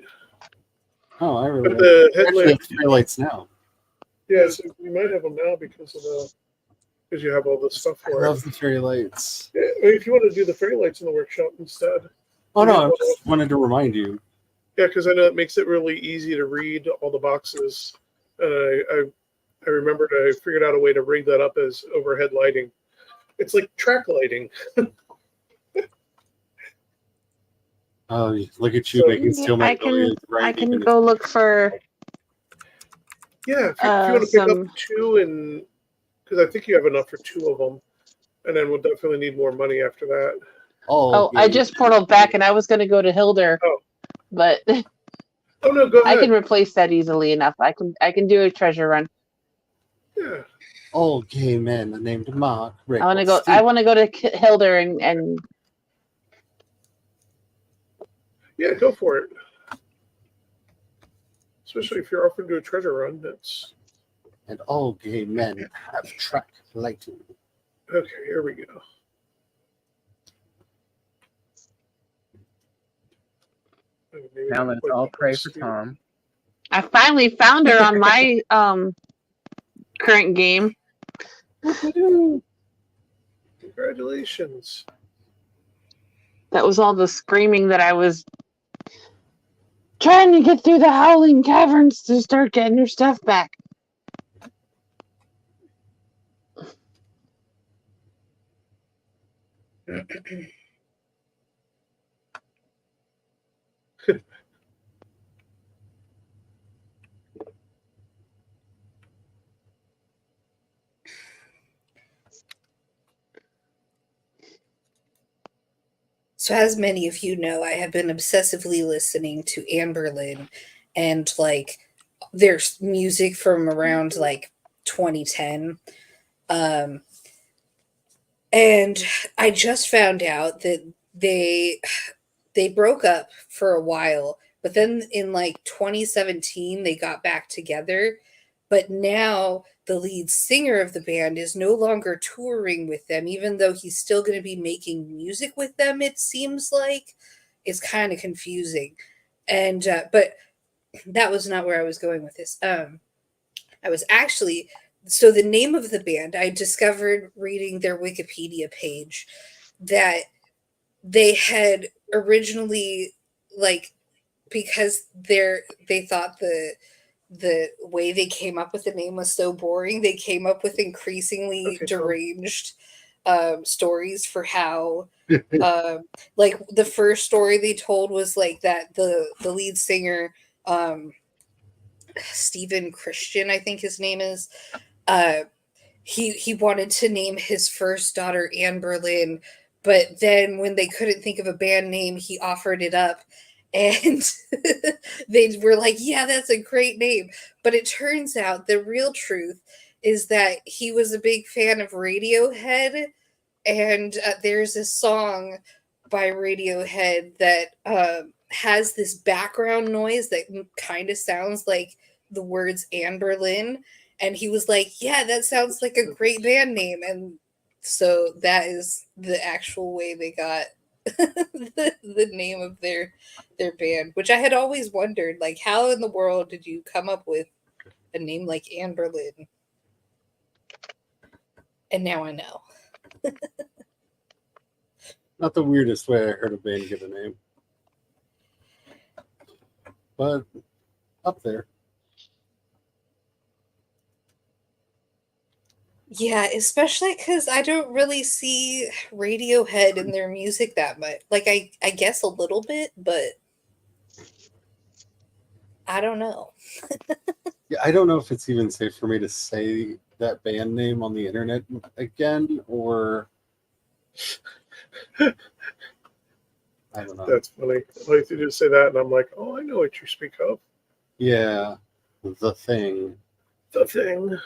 Oh, I really But the actually headlamp, have fairy lights now. yeah, so we might have them now because you have all this stuff I for it. love the fairy lights. Yeah, if you want to do the fairy lights in the workshop instead. Oh no, I just wanted to remind you. Yeah, because I know it makes it really easy to read all the boxes. I remembered I figured out a way to rig that up as overhead lighting. It's like track lighting. Oh, look at you So- making steel magnolias. I can go look for Yeah, if you want to pick some- up two, and because I think you have enough for two of them, and then we'll definitely need more money after that. Oh, I just portaled back and I was gonna go to Hilder. Oh. But Oh no, go I ahead. can replace that easily enough. I can do a treasure run. Yeah. All gay men named Mark. Rick, I want to or go. Steve. I want to go to Hilder and Yeah, go for it. Especially if you're offering to do a treasure run. That's And all gay men have track lighting. okay. Here we go. Maybe Now not let's quite all the pray for speed. Tom. I finally found her on my current game. Congratulations. That was all the screaming that I was trying to get through the howling caverns to start getting her stuff back. So, as many of you know, I have been obsessively listening to Anberlin and like there's music from around like 2010. And I just found out that they broke up for a while, but then in like 2017 they got back together. But now the lead singer of the band is no longer touring with them, even though he's still going to be making music with them. It seems like it's kind of confusing, and but that was not where I was going with this. I was actually so the name of the band I discovered reading their Wikipedia page that they had originally like because they thought the way they came up with the name was so boring, they came up with increasingly Okay, so- deranged stories for how like the first story they told was like that the lead singer Stephen Christian, I think his name is, he wanted to name his first daughter Anne Boleyn, but then when they couldn't think of a band name, he offered it up. And they were like, yeah, that's a great name. But it turns out the real truth is that he was a big fan of Radiohead and there's a song by Radiohead that has this background noise that kind of sounds like the words Anberlin, and he was like, "Yeah, that sounds like a great band name," and so that is the actual way they got the name of their band, which I had always wondered, like, how in the world did you come up with a name like Anberlin? And now I know. Not the weirdest way I heard a band get a name, but up there. Yeah, especially because I don't really see Radiohead in their music that much. Like, I guess a little bit, but I don't know. Yeah, I don't know if it's even safe for me to say that band name on the internet again, or I don't know. That's funny. Like you just say that, and I'm like, oh, I know what you speak of. Yeah, The Thing. The Thing.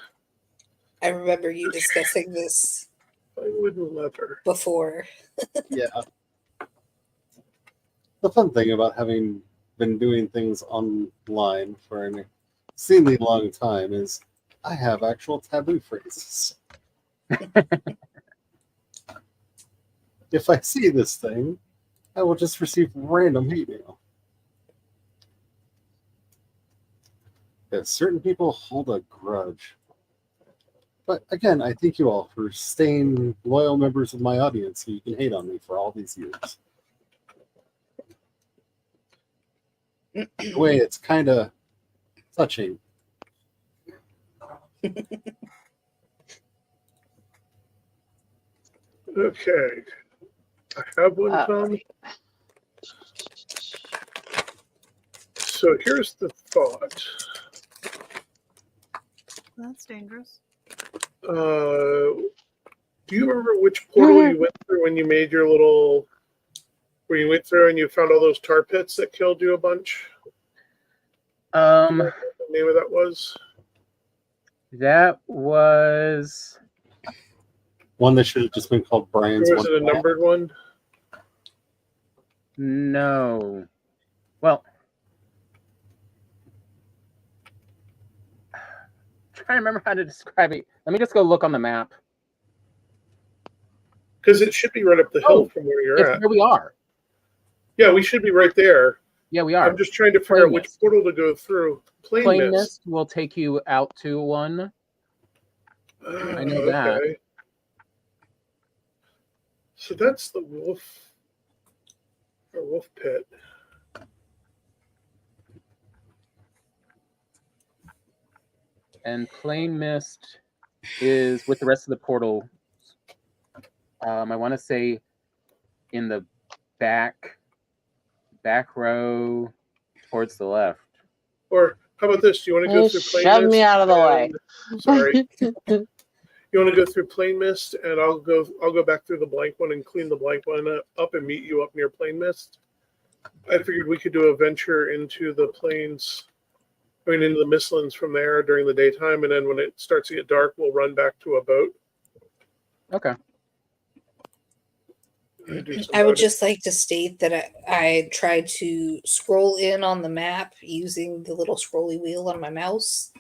I remember you discussing this I wouldn't let her. before. Yeah. The fun thing about having been doing things online for an extremely long time is I have actual taboo phrases. If I see this thing, I will just receive random hate mail. Because certain people hold a grudge. But again, I thank you all for staying loyal members of my audience so you can hate on me for all these years. In a way, it's kind of touching. Okay. I have one, Tom. So here's the thought. That's dangerous. Do you remember which portal you went through when you made your little, where you went through and you found all those tar pits that killed you a bunch? Do you remember what the name of that was? That was one that should have just been called Brian's. Or was it a numbered one? No. Well, trying to remember how to describe it. Let me just go look on the map. Because it should be right up the hill from where you're at. Where we are. Yeah, we should be right there. Yeah, we are. I'm just trying to figure out which portal to go through. Plain Mist will take you out to one. I know that. Okay. So that's the wolf pit. And Plain Mist is with the rest of the portal. I want to say in the back row towards the left. Or how about this? Do you want to go through Plain Mist? Shove me out of the way. Sorry. You want to go through Plain Mist, and I'll go back through the blank one and clean the blank one up and meet you up near Plain Mist. I figured we could do a venture into the plains, into the Mistlands from there during the daytime, and then when it starts to get dark, we'll run back to a boat. Okay. I would just like to state that I tried to scroll in on the map using the little scrolly wheel on my mouse.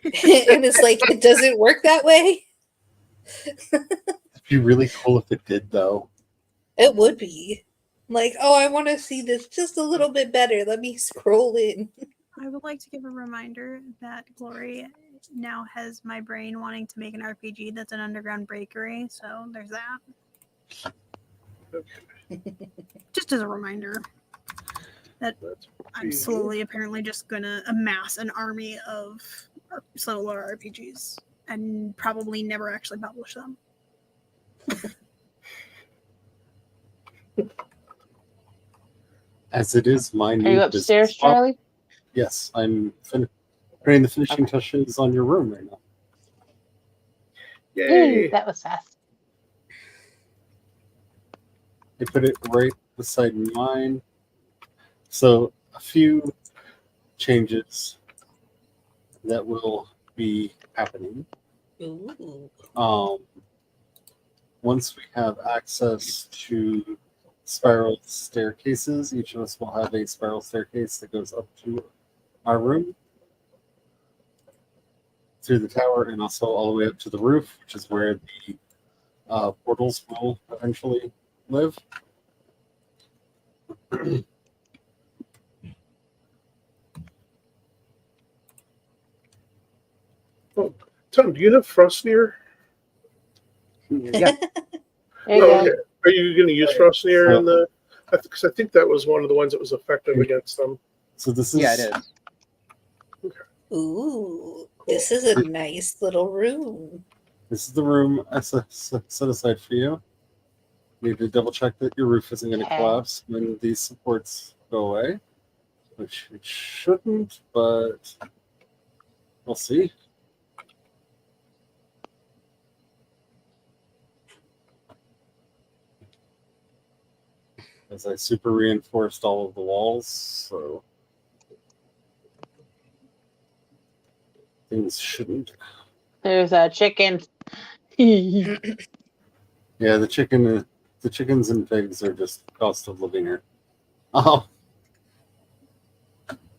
And it's like, it doesn't work that way. It'd be really cool if it did, though. It would be. Like, oh, I want to see this just a little bit better. Let me scroll in. I would like to give a reminder that Glory now has my brain wanting to make an RPG that's an underground bakery. So there's that. Okay. Just as a reminder that I'm slowly apparently just going to amass an army of solo RPGs and probably never actually publish them. As it is my new Are you upstairs, Charlie? Yes, I'm putting the finishing touches on your room right now. Yay! That was fast. I put it right beside mine. So a few changes that will be happening. Ooh. once we have access to spiral staircases, each of us will have a spiral staircase that goes up to our room through the tower and also all the way up to the roof, which is where the portals will eventually live. Oh, Tom, do you have Frostneer? Yeah. There you Oh, go. okay. Are you going to use Frostneer in the? Because I think that was one of the ones that was effective against them. So this is Yeah, it is. Ooh, this is a nice little room. This is the room I set aside for you. You need to double check that your roof isn't going to Okay. collapse when these supports go away, which it shouldn't, but we'll see. As I super reinforced all of the walls, so things shouldn't. There's a chicken. Yeah, the chickens and pigs are just cost of living here. Oh,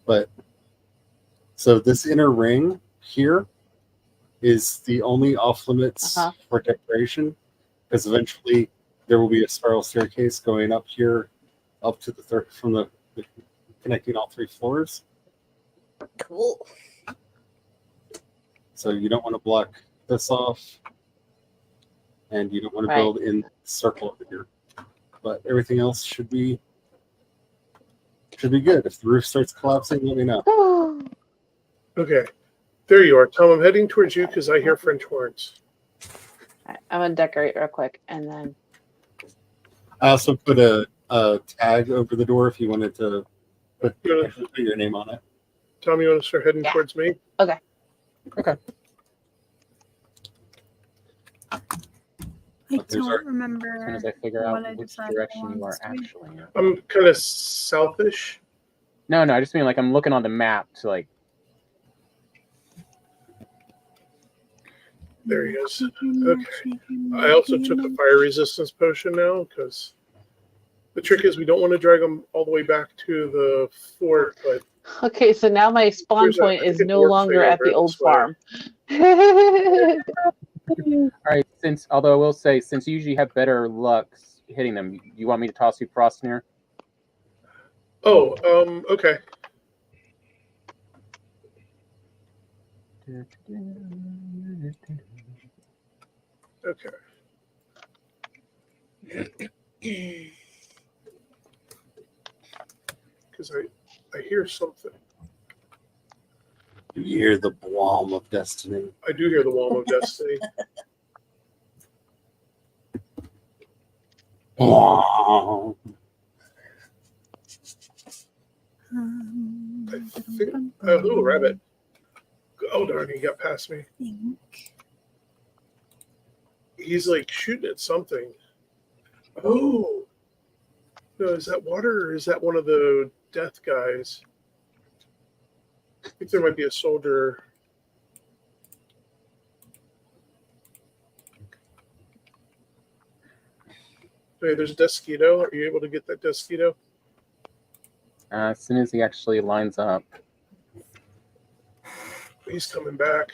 but so this inner ring here is the only off limits Uh-huh. for decoration, because eventually there will be a spiral staircase going up here, up to the third from the connecting all 3 floors. Cool. So you don't want to block this off, and you don't want to Right. build in circle over here. But everything else should be good. If the roof starts collapsing, let me know. Okay, there you are, Tom. I'm heading towards you because I hear French horns. I'm gonna decorate real quick and then. I also put a tag over the door if you wanted to put Good. your name on it. Tom, you want to start heading Yeah. towards me? Okay. I There's our- don't remember. As soon as I figure what out I which decided direction you are wants to be. actually in. I'm kind of southish. No, I just mean like I'm looking on the map to like. There he is. Okay. I also took a fire resistance potion now because the trick is we don't want to drag them all the way back to the fort, but Okay, so now my spawn There's a- point I is think no it works longer like at the over old this way. farm. All right, although I will say, since you usually have better luck hitting them, you want me to toss you Frostneer? okay. Okay. Because I hear something. You hear the blom of destiny. I do hear the Walm of Destiny. Blom. I think. Ooh, rabbit. Oh, darn, he got past me. He's like shooting at something. Oh. No, is that water or is that one of the death guys? I think there might be a soldier. Hey, there's a Desquito. Are you able to get that Desquito? As soon as he actually lines up. He's coming back.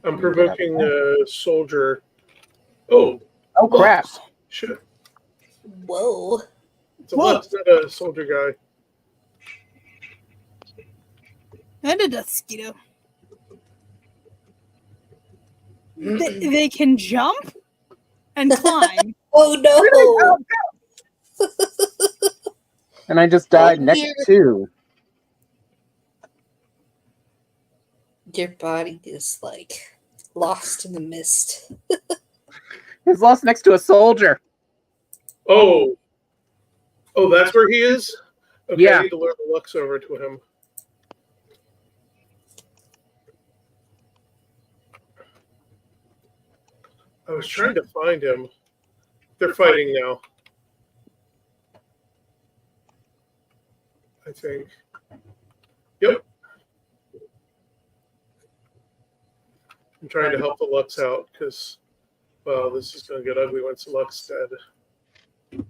I'm provoking a soldier. Oh, Oh crap! shit. Whoa. It's a left, it's not a soldier guy. And a mosquito. They can jump and climb. Oh no. And I just died next dear. to. Your body is like lost in the mist. He's lost next to a soldier. Oh, that's where he is? Okay, Yeah. I need to learn the looks over to him. I was trying to find him. They're fighting now. I think. Yep. I'm trying to help the Lux out because, well, this is going to get ugly once the Lux is dead.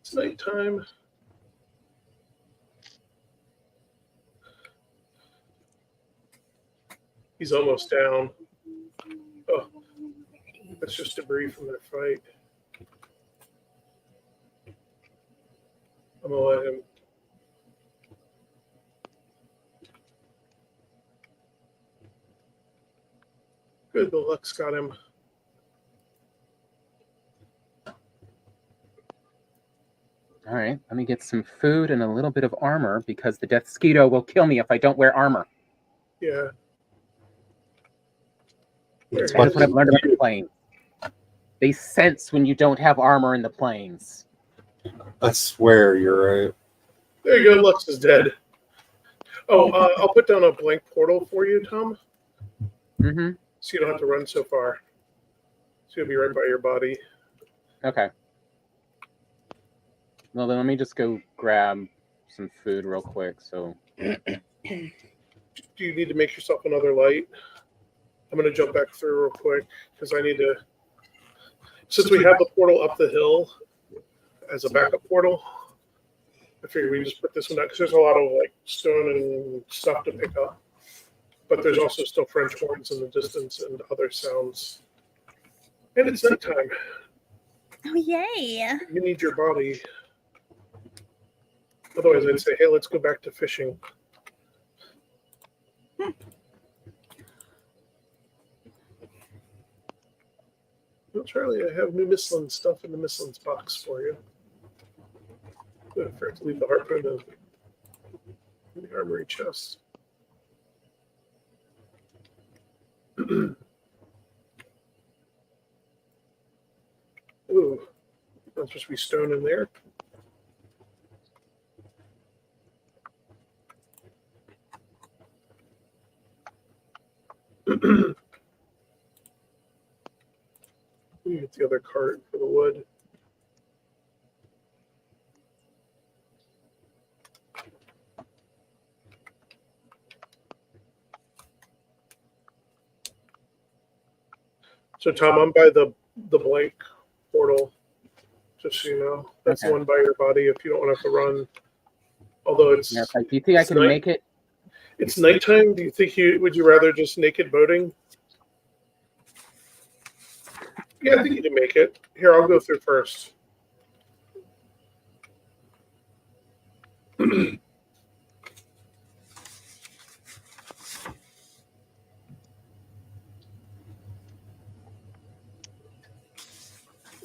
It's nighttime. He's almost down. Oh, that's just debris from their fight. I'm gonna let him. Good, the Lux got him. All right, let me get some food and a little bit of armor because the Death Skeeto will kill me if I don't wear armor. Yeah. It's That's what I've learned about the planes. They sense when you don't have armor in the planes. I swear you're right. There you go, Lux is dead. Oh, I'll put down a blank portal for you, Tom. Mm-hmm. So you don't have to run so far. So you'll be right by your body. Okay. Well, then let me just go grab some food real quick. So, Do you need to make yourself another light? I'm going to jump back through real quick because I need to. Since we have the portal up the hill as a backup portal, I figured we just put this one out because there's a lot of like stone and stuff to pick up. But there's also still French horns in the distance and other sounds. And it's nighttime. Oh, yay. You need your body. Otherwise, I'd say, hey, let's go back to fishing. Well, Charlie, I have new Michelin stuff in the Michelin's box for you. I forgot to leave the harpoon in the armory chest. Ooh, that's supposed to be stone in there. You get the other cart for the wood. So Tom, I'm by the blank portal, just so you know. That's Okay. the one by your body if you don't want to have to run. Although it's do you think I can make it? It's nighttime. Do you think would you rather just naked boating? Yeah, I think you can make it. Here, I'll go through first.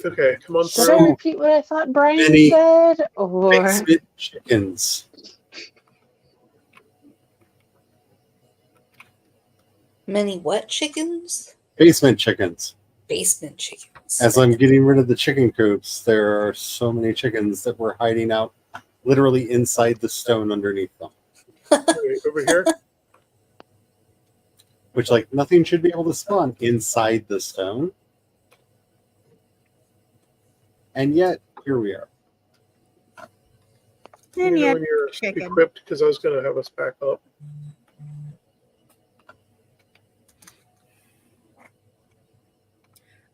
Okay, come on Should I through. repeat what I thought Brian Many said? Or Basement chickens. Many what chickens? Basement chickens. Basement chickens. As I'm getting rid of the chicken coops, there are so many chickens that were hiding out literally inside the stone underneath them. Wait, over here. Which, like, nothing should be able to spawn inside the stone. And yet, here we are. And You know yet, when you're chicken. equipped, because I was going to have us back up.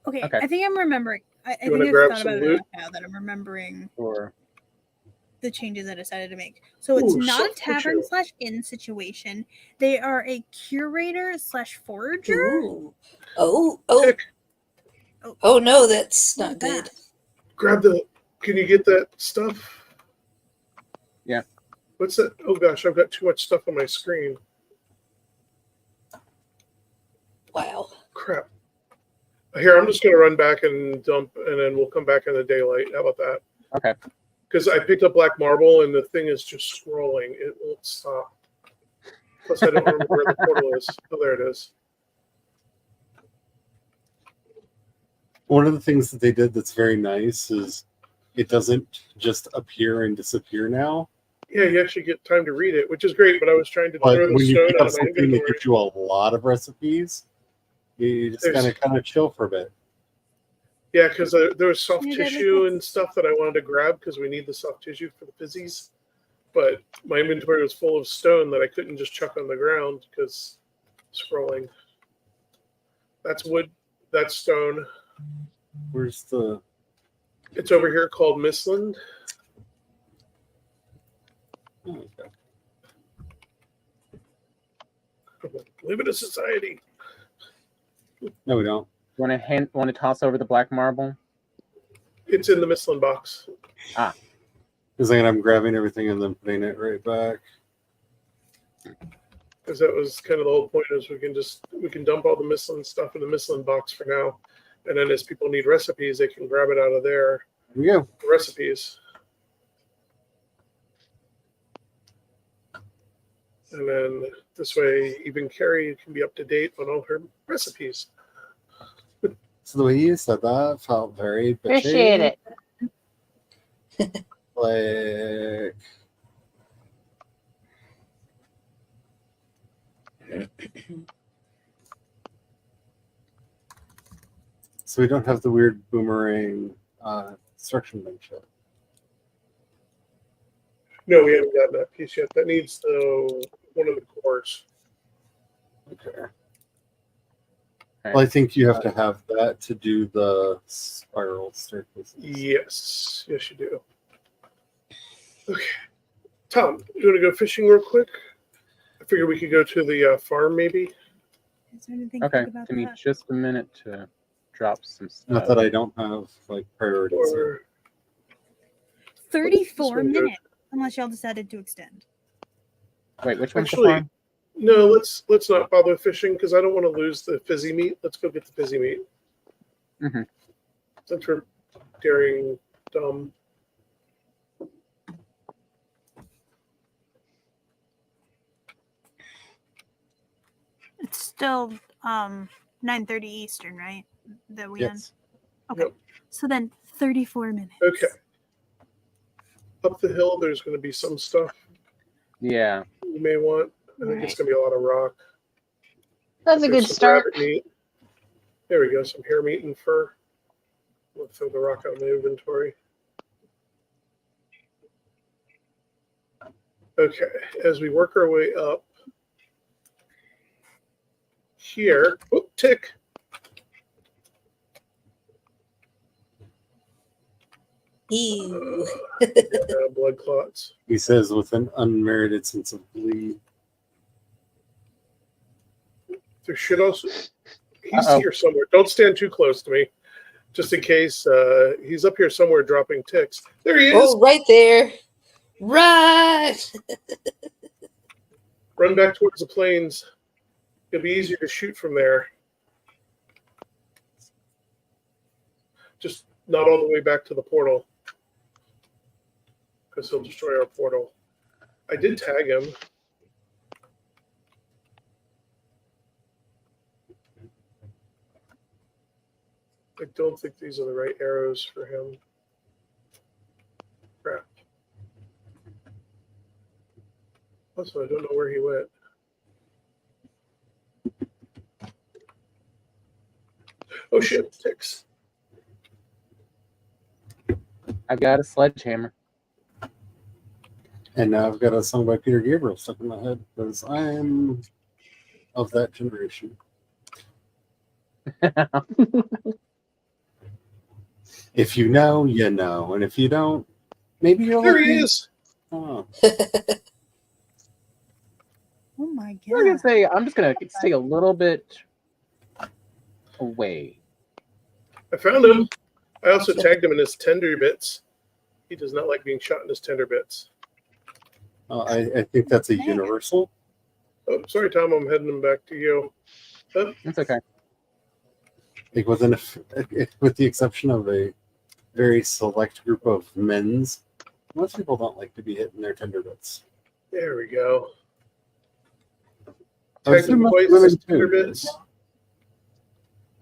Okay, Okay. I think I'm remembering. I You think wanna I've grab thought some about it loot? enough now that I'm remembering Or the changes I decided to make. So it's Ooh, not a soft tavern butcher. / inn situation. They are a curator / forager. Ooh. Oh. Tick, Oh no, that's not Not good. bad. grab the. Can you get that stuff? Yeah. What's that? Oh gosh, I've got too much stuff on my screen. Wow. Crap. Here, I'm just going to run back and dump, and then we'll come back in the daylight. How about that? okay. Because I picked up black marble, and the thing is just scrolling. It won't stop. Plus, I don't remember where the portal is. Oh, there it is. One of the things that they did that's very nice is it doesn't just appear and disappear now. Yeah, you actually get time to read it, which is great. But I was trying to But throw the when you stone pick out up of my something that inventory. gives you a lot of recipes, you just There's- kind of chill for a bit. Yeah, because there was soft Yeah, that tissue makes and stuff that I wanted to grab because we need the soft tissue for the fizzies. But my inventory was full of stone that I couldn't just chuck on the ground because scrolling. That's wood. That's stone. Where's the? It's over here called Mistland. Oh, okay. Live in a society. No, we don't. Want to toss over the black marble? It's in the Mistland box. Because I'm grabbing everything and then putting it right back. Because that was kind of the whole point is we can dump all the Mistland stuff in the Mistland box for now. And then as people need recipes, they can grab it out of there. Here we go. Recipes. And then this way, even Carrie can be up to date on all her recipes. So the way you said that felt very bitchy. Appreciate it. Like, so we don't have the weird boomerang construction bench yet. No, we haven't gotten that piece yet. That needs one of the cores. Okay. Well, I think you have to have that to do the spiral staircases. Yes. Yes, you do. Okay. Tom, you want to go fishing real quick? I figure we could go to the farm maybe. Is there anything Okay, good about give me that? just a minute to drop some stuff. Not that I don't have like priorities. Or 34 This one minutes, unless y'all decided to extend. Wait, which one's the Actually- farm? no, let's not bother fishing because I don't want to lose the fizzy meat. Let's go get the fizzy meat. Mhm. Since we're daring dumb. It's still 9:30 Eastern, right? That we end. Yes. Okay. Yep. So then 34 minutes. Okay. Up the hill, there's going to be some stuff Yeah. you may want. I think it's Right. going to be a lot of rock. That's a There's good some start. rabbit meat. There we go. Some hair meat and fur. We'll throw the rock out of my inventory. Okay. As we work our way up here, oh, tick. Ew. Blood clots. He says with an unmerited sense of glee. There should also. He's Uh-oh. here somewhere. Don't stand too close to me, just in case he's up here somewhere dropping ticks. There he is. Oh, right there. Right. Run back towards the plains. It'll be easier to shoot from there. Just not all the way back to the portal, because he'll destroy our portal. I did tag him. I don't think these are the right arrows for him. Crap. Also, I don't know where he went. Oh shit, ticks. I've got a sledgehammer. And now I've got a song by Peter Gabriel stuck in my head because I'm of that generation. If you know, you know. And if you don't, maybe you're There like he me. is. Oh. Oh my I'm gonna god. say I'm just gonna stay a little bit away. I found him. I also tagged him in his tender bits. He does not like being shot in his tender bits. I think that's a universal. Oh, sorry, Tom. I'm heading him back to you. Oh, It's okay. Like with the exception of a very select group of men's, most people don't like to be hit in their tender bits. there we go. I would Tagged him assume most twice women his tender too. bits.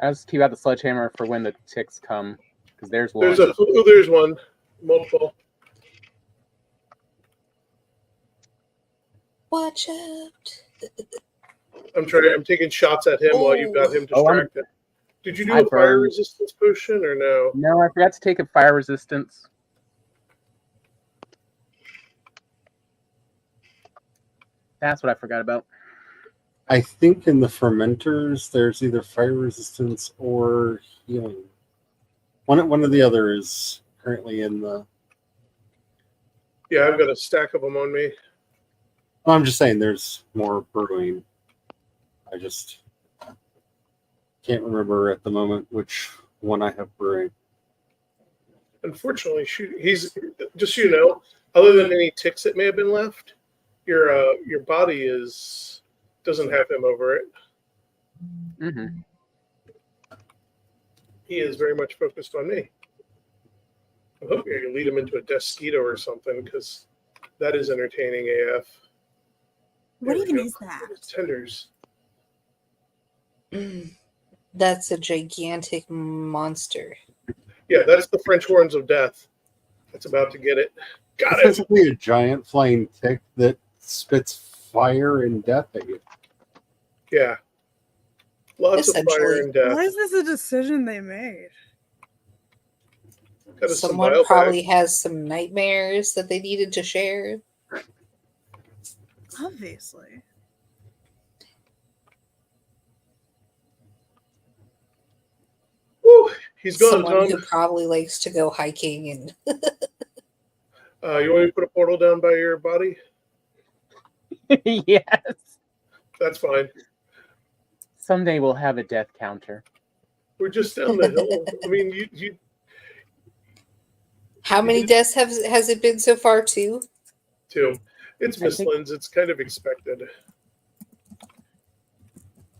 I just keep out the sledgehammer for when the ticks come, because there's one. There's one. Multiple. Watch out. I'm taking shots at him while you've got him Oh, distracted. Did you do I a fire burned. resistance potion or no? No, I forgot to take a fire resistance. That's what I forgot about. I think in the fermenters, there's either fire resistance or healing. One or the other is currently in the. Yeah, I've got a stack of them on me. I'm just saying, there's more brewing. I just can't remember at the moment which one I have brewing. Unfortunately, he's just so you know, other than any ticks that may have been left, your body doesn't have him over it. Mm-hmm. He is very much focused on me. I'm hoping I can lead him into a Desquito or something because that is entertaining AF. What There we even go. is that? Tenders. That's a gigantic monster. Yeah, that's the French horns of death. That's about to get it. Got It's it. basically a giant flying tick that spits fire and death at you. Yeah. Lots of fire Essentially. and death. Why is this a decision they made? Got us some Someone bile probably bags. has some nightmares that they needed to share. Obviously. Woo, he's gone, Someone Tom. who probably likes to go hiking and You want me to put a portal down by your body? Yes. That's fine. Someday we'll have a death counter. We're just down the hill. I mean, you how many deaths has it been so far? 2? too. It's I Miss think- Lynn's. It's kind of expected.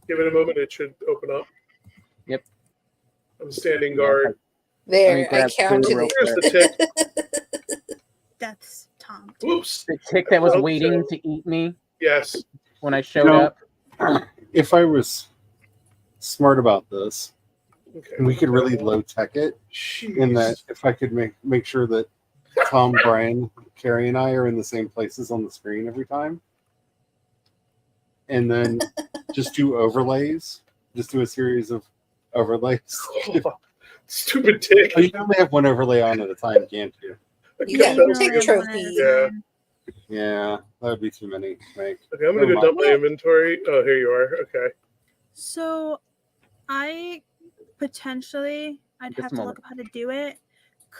Give it a moment. It should open up. Yep. I'm standing Yeah, guard. There, I grab food counted real There's it. the tick. That's Tom. Whoops. The tick that was Well, waiting so- to eat me Yes. when I showed No. up. If I was smart about this, Okay. we could really low tech it in that Jeez. if I could make sure that Tom, Brian, Carrie, and I are in the same places on the screen every time, and then just do overlays, just do a series of overlays. Stupid tick. Oh, you can only have one overlay on at a time, can't you? You Yeah, got that a was tick good. trophy. Yeah. Yeah, that would be too many to make. Okay, I'm gonna go dump my inventory. Oh, here you are. Okay. So I potentially, I'd Just have a to moment. look up how to do it.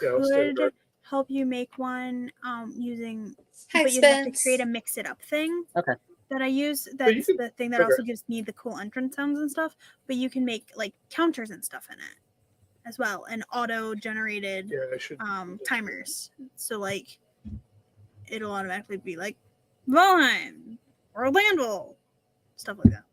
Yeah, I'll stand Could guard. help you make one using, Hi, but you'd have to Spence. create a mix it up thing. Okay. That I use. But you That's can- the thing that okay. also gives me the cool entrance sounds and stuff. But you can make like counters and stuff in it as well, and auto generated Yeah, I should. timers. So like it'll automatically be like Valheim or Orlando, stuff like that.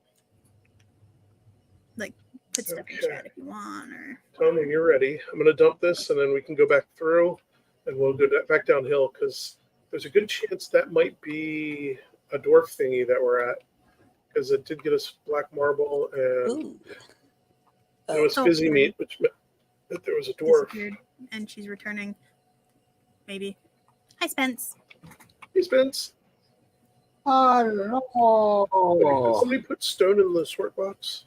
Like put stuff in Okay. chat if you want, or Tom, when you're ready, I'm going to dump this, and then we can go back through, and we'll go back downhill because there's a good chance that might be a dwarf thingy that we're at, because it did get us black marble and Ooh. it was Oh, fizzy right. meat, which meant that there was a dwarf. disappeared, and she's returning. Maybe. Hi, Spence. Hey, Spence. Oh Did no! somebody put stone in the sort box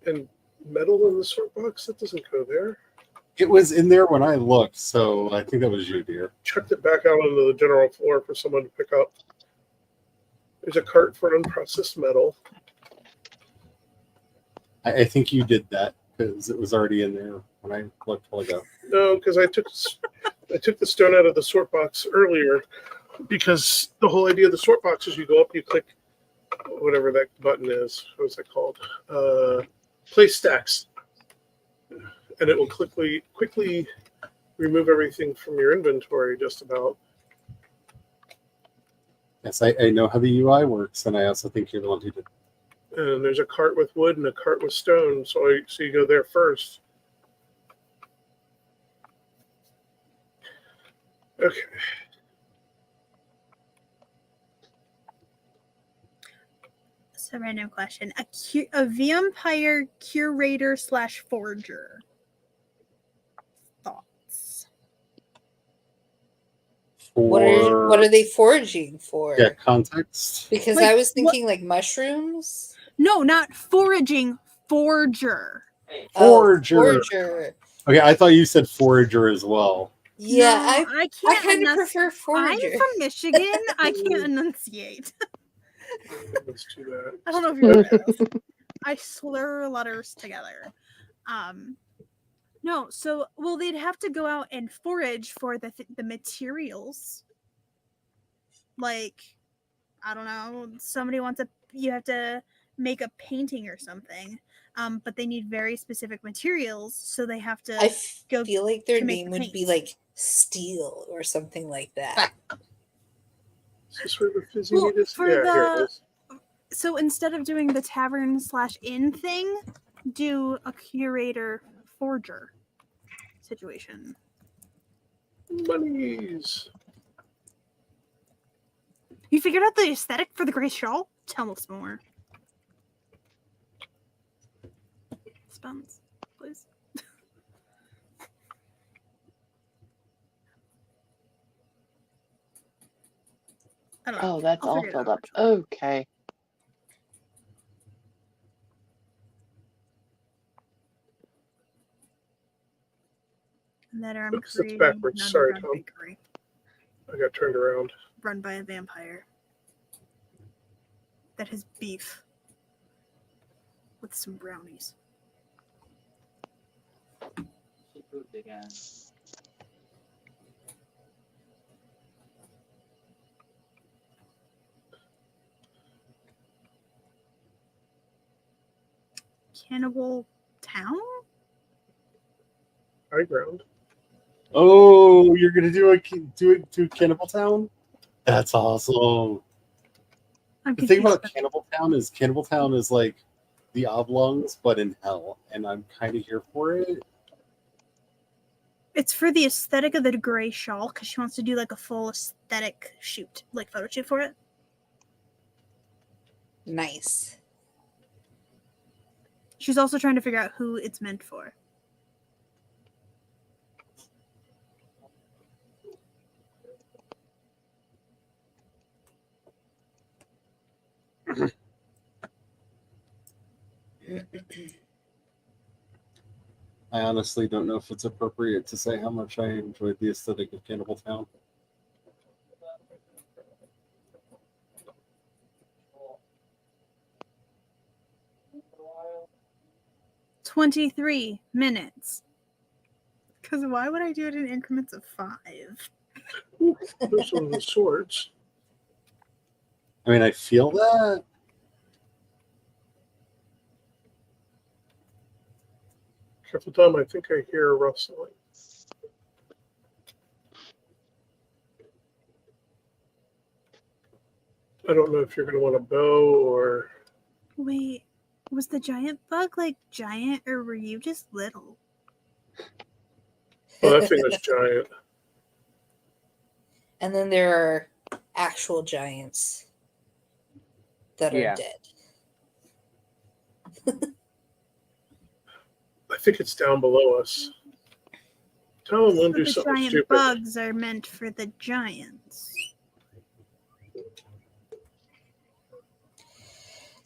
and metal in the sort box? That doesn't go there. It was in there when I looked, so I think that was you, dear. Chucked it back out onto the general floor for someone to pick up. There's a cart for unprocessed metal. I think you did that because it was already in there when I looked a while ago. No, because I took the stone out of the sort box earlier because the whole idea of the sort box is you go up, you click whatever that button is. What's that called? Place stacks, and it will quickly remove everything from your inventory. Just about. Yes, I know how the UI works, and I also think you're the one who did. And there's a cart with wood and a cart with stone, so you go there first. Okay. So, random question: a vampire curator / forger. Thoughts? What are they foraging for? Yeah, context. Because Like, I was what- thinking like mushrooms. No, not foraging. Forger. Forager. Oh, forager. Okay, I thought you said forager as well. Yeah, No, I I can't. kind of enunci- prefer I'm forager. from Michigan. I can't enunciate. Let's do that. I don't know if you're aware of this. I slur letters together. No, so well, they'd have to go out and forage for the materials. Like, I don't know, somebody wants you have to make a painting or something. But they need very specific materials, so they have to I go feel like their to make name the would be paints. like steel or something like that. Is this where the fizzy Well, meat is? for Yeah, here it the- is. So instead of doing the tavern/inn thing, do a curator forger situation. Monies. You figured out the aesthetic for the gray shawl? Tell us more. Spence, please. I don't know. Oh, that's I'll all figure it filled out up. Okay. And then I'm Oops, that's creating backwards. an Sorry, underground Tom. bakery I got turned around. run by a vampire that has beef with some brownies. She pooped again. Cannibal Town? High ground. Oh, you're gonna do Cannibal Town? That's awesome. I'm The thing confused. about Cannibal Town is like the oblongs, but in hell, and I'm kind of here for it. It's for the aesthetic of the gray shawl because she wants to do like a full aesthetic shoot, like photo shoot for it. Nice. She's also trying to figure out who it's meant for. I honestly don't know if it's appropriate to say how much I enjoyed the aesthetic of Cannibal Town. "23 minutes. Because why would I do it in increments of 5? Ooh, those are the swords. I mean, I feel that. Careful, Tom. I think I hear rustling. I don't know if you're going to want a bow or. Wait, was the giant bug like giant or were you just little? Oh, that thing was giant. And then there are actual giants that are Yeah. dead. I think it's down below us. Tell him we'll So do the something giant stupid. bugs are meant for the giants.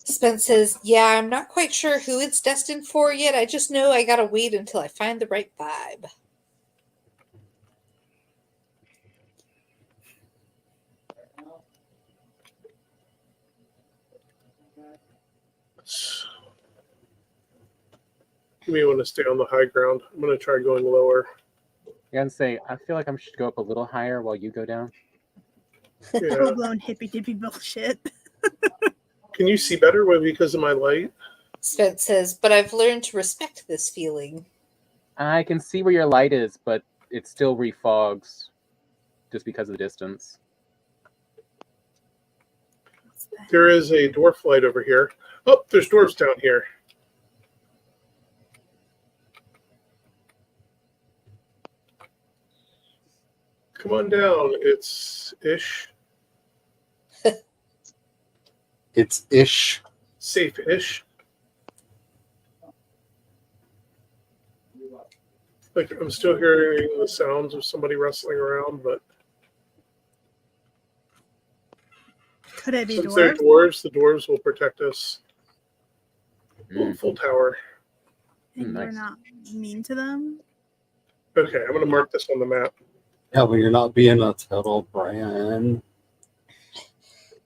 Spence says, yeah, I'm not quite sure who it's destined for yet. I just know I gotta wait until I find the right vibe. You may want to stay on the high ground. I'm going to try going lower. You're gonna say, I feel like I should go up a little higher while you go down. Yeah. Full blown hippy dippy bullshit. Can you see better because of my light? Spence says, but I've learned to respect this feeling. I can see where your light is, but it still refogs just because of the distance. There is a dwarf light over here. Oh, there's dwarves down here. Come on down. It's ish. It's ish. Safe-ish. Like I'm still hearing the sounds of somebody rustling around, but Could it be Since they're dwarves? the dwarves will protect us. Mm. Full tower. And we're Nice. not mean to them? Okay, I'm going to mark this on the map. Yeah, but you're not being a total Brian.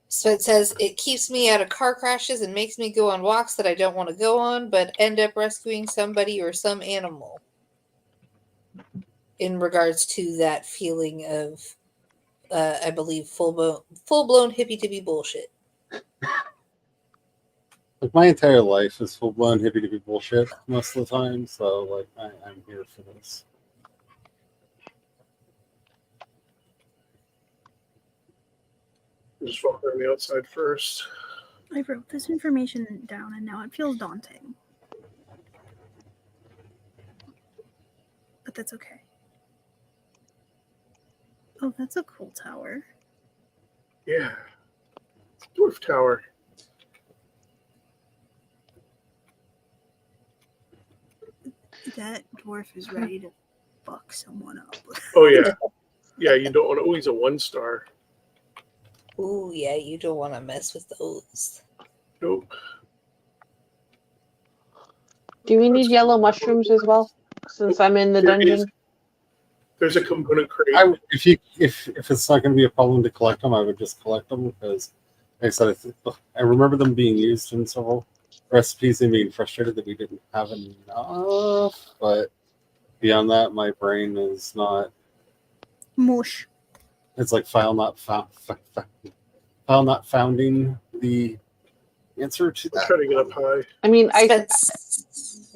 So it says it keeps me out of car crashes and makes me go on walks that I don't want to go on, but end up rescuing somebody or some animal. In regards to that feeling of, I believe, full blown hippy dippy bullshit. Like my entire life is full blown hippie dippy bullshit most of the time, so like I'm here for this. Just walk around the outside first. I wrote this information down and now it feels daunting. But that's okay. Oh, that's a cool tower. Yeah. Dwarf tower. That dwarf is ready to fuck someone up. Oh, yeah. Yeah, you don't want to. Oh, he's a 1-star. Ooh, yeah, you don't want to mess with those. Nope. Do we need yellow mushrooms as well? Since I'm in the dungeon. There's a component crate. If it's not going to be a problem to collect them, I would just collect them because, like I said, I remember them being used in several recipes and being frustrated that we didn't have enough. But beyond that, my brain is not. Mush. It's like file not founding the answer to I'm that. trying to get up high. I mean, Spence.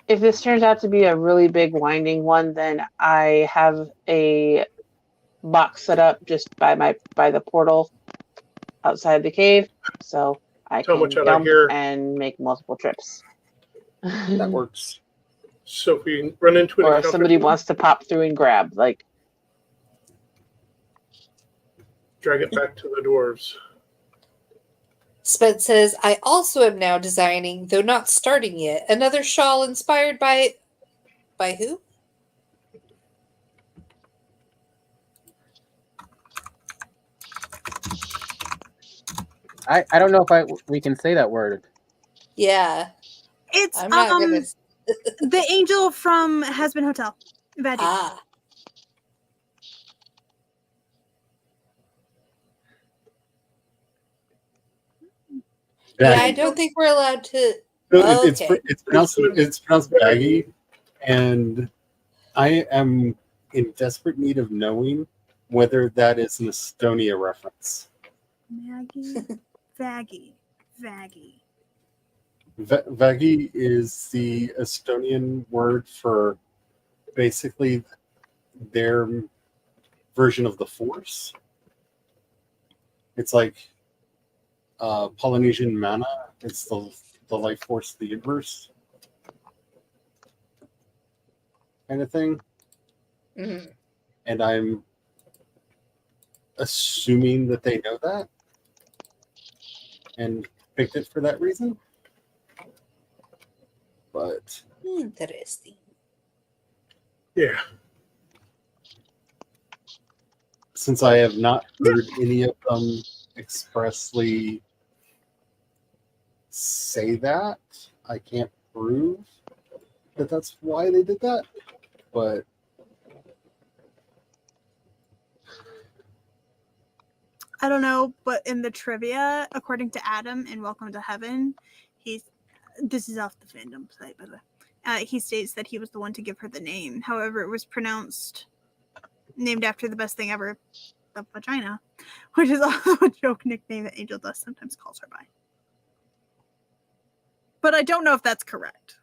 if this turns out to be a really big winding one, then I have a box set up just by the portal outside the cave, so I How can much out of jump here? and make multiple trips. That works. So if we run into an Or if encounter, somebody wants to pop through and grab, like, drag it back to the dwarves. Spence says, I also am now designing, though not starting yet, another shawl inspired by who? I don't know if we can say that word. Yeah. It's I'm not gonna. the angel from Hasbin Hotel. Veggie. Ah. Yeah, I don't think we're allowed to. Okay. It's pronounced baggy, and I am in desperate need of knowing whether that is an Estonia reference. Maggie. Vaggy. Vaggy. Vaggy is the Estonian word for basically their version of the Force. It's like Polynesian mana. It's the life force of the universe kind of thing. Mm-hmm. And I'm assuming that they know that and picked it for that reason. But interesting. Yeah. Since I have not heard any of them expressly say that, I can't prove that that's why they did that. But I don't know, but in the trivia, according to Adam in Welcome to Heaven, this is off the fandom site, by the way. He states that he was the one to give her the name. However, it was named after the best thing ever, the vagina, which is also a joke nickname that Angel Dust sometimes calls her by. But I don't know if that's correct.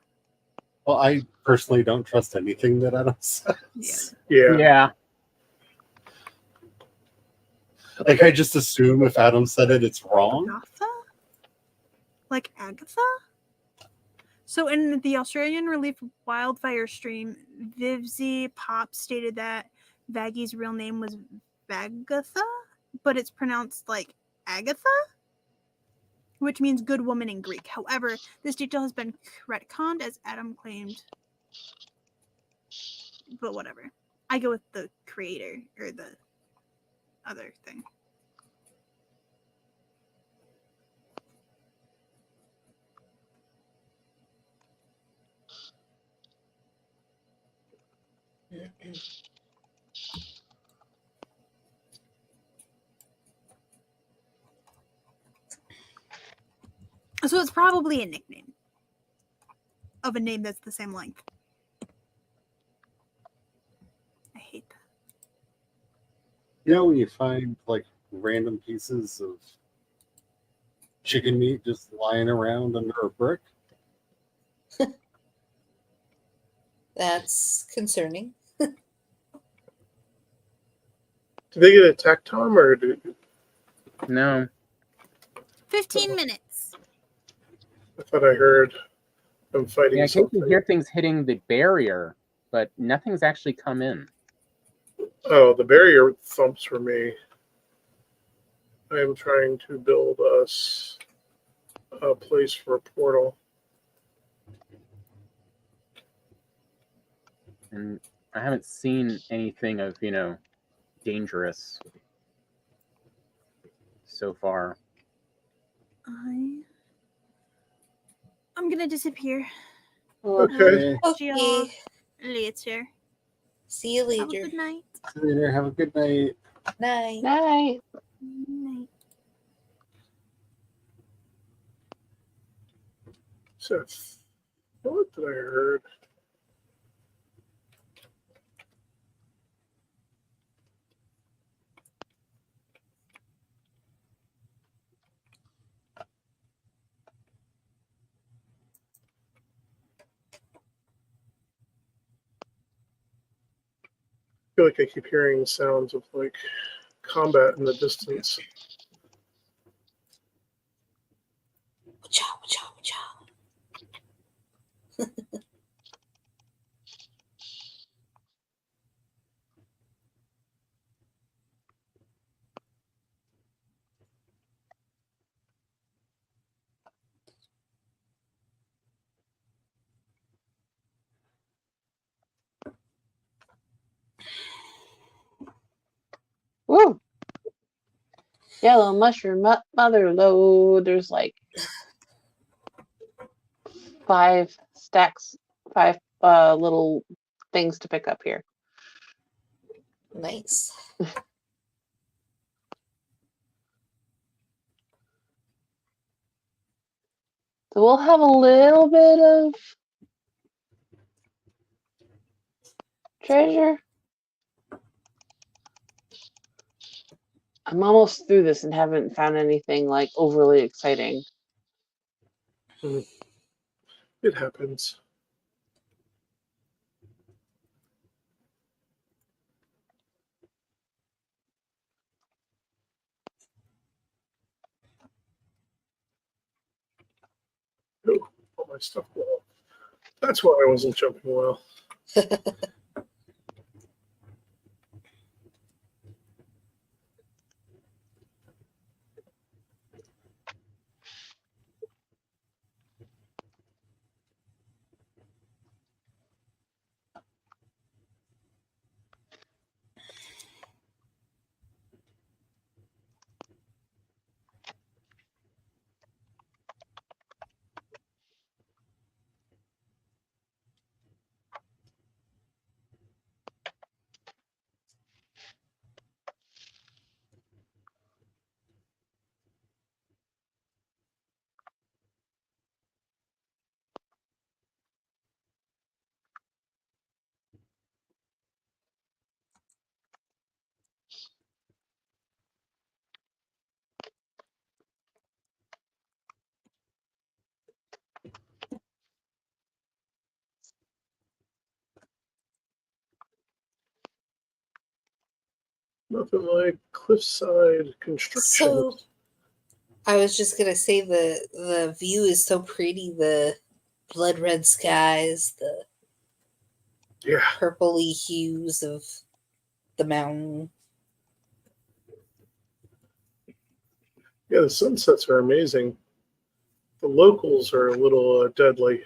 well, I personally don't trust anything that Adam says. Yeah. Like I just assume if Adam said it, it's wrong. Agatha? Like Agatha? So in the Australian Relief Wildfire stream, Vivzy Pop stated that Vaggy's real name was Vagatha, but it's pronounced like Agatha, which means good woman in Greek. However, this detail has been retconned as Adam claimed. But whatever. I go with the creator or the other thing. So it's probably a nickname of a name that's the same length. I hate that. You know, when you find like random pieces of chicken meat just lying around under a brick. That's concerning. Did they get attacked, Tom, or did... No. 15 minutes. I thought I heard them fighting Yeah, I something. occasionally hear things hitting the barrier, but nothing's actually come in. Oh, the barrier thumps for me. I am trying to build us a place for a portal. And I haven't seen anything of, dangerous so far. I'm gonna disappear. Okay. See y'all Okay. later. See you Have a later. good night. See you later. Have a good night. Night. Night. Night. So, what did I heard? I feel like I keep hearing sounds of like combat in the distance. Wacha, wacha, wacha. Woo! Yellow mushroom mother load. There's like 5 stacks, 5 little things to pick up here. Nice. So we'll have a little bit of treasure. I'm almost through this and haven't found anything like overly exciting. It happens. Oh, all my stuff well. That's why I wasn't jumping well. Nothing like cliffside construction. So, I was just gonna say the view is so pretty. The blood red skies, the Yeah. purpley hues of the mountain. Yeah, the sunsets are amazing. The locals are a little deadly.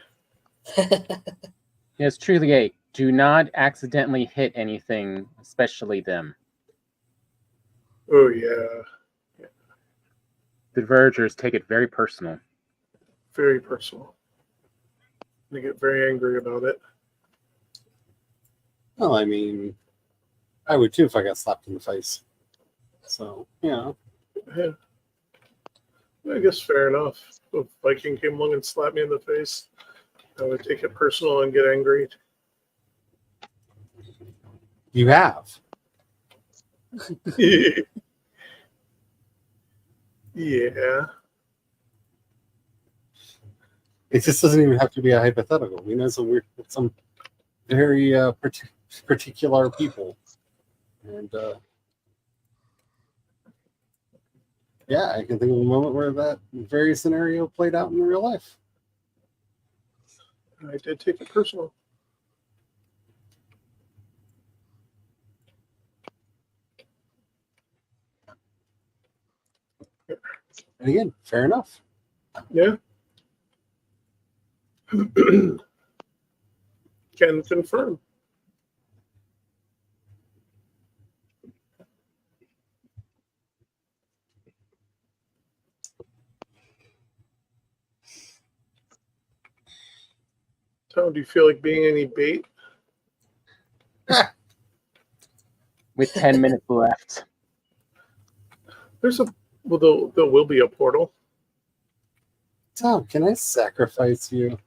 Yes, truly, A. Do not accidentally hit anything, especially them. Oh, yeah. The Vergers take it very personal. Very personal. They get very angry about it. Well, I mean, I would too if I got slapped in the face. So, Yeah. I guess fair enough. If Viking came along and slapped me in the face, I would take it personal and get angry. you have. Yeah. It just doesn't even have to be a hypothetical. We know some very particular people, and yeah, I can think of a moment where that very scenario played out in real life. I did take it personal. And again, fair enough. Yeah. Can confirm. Tom, do you feel like being any bait? With 10 minutes left. There will be a portal. Tom, can I sacrifice you?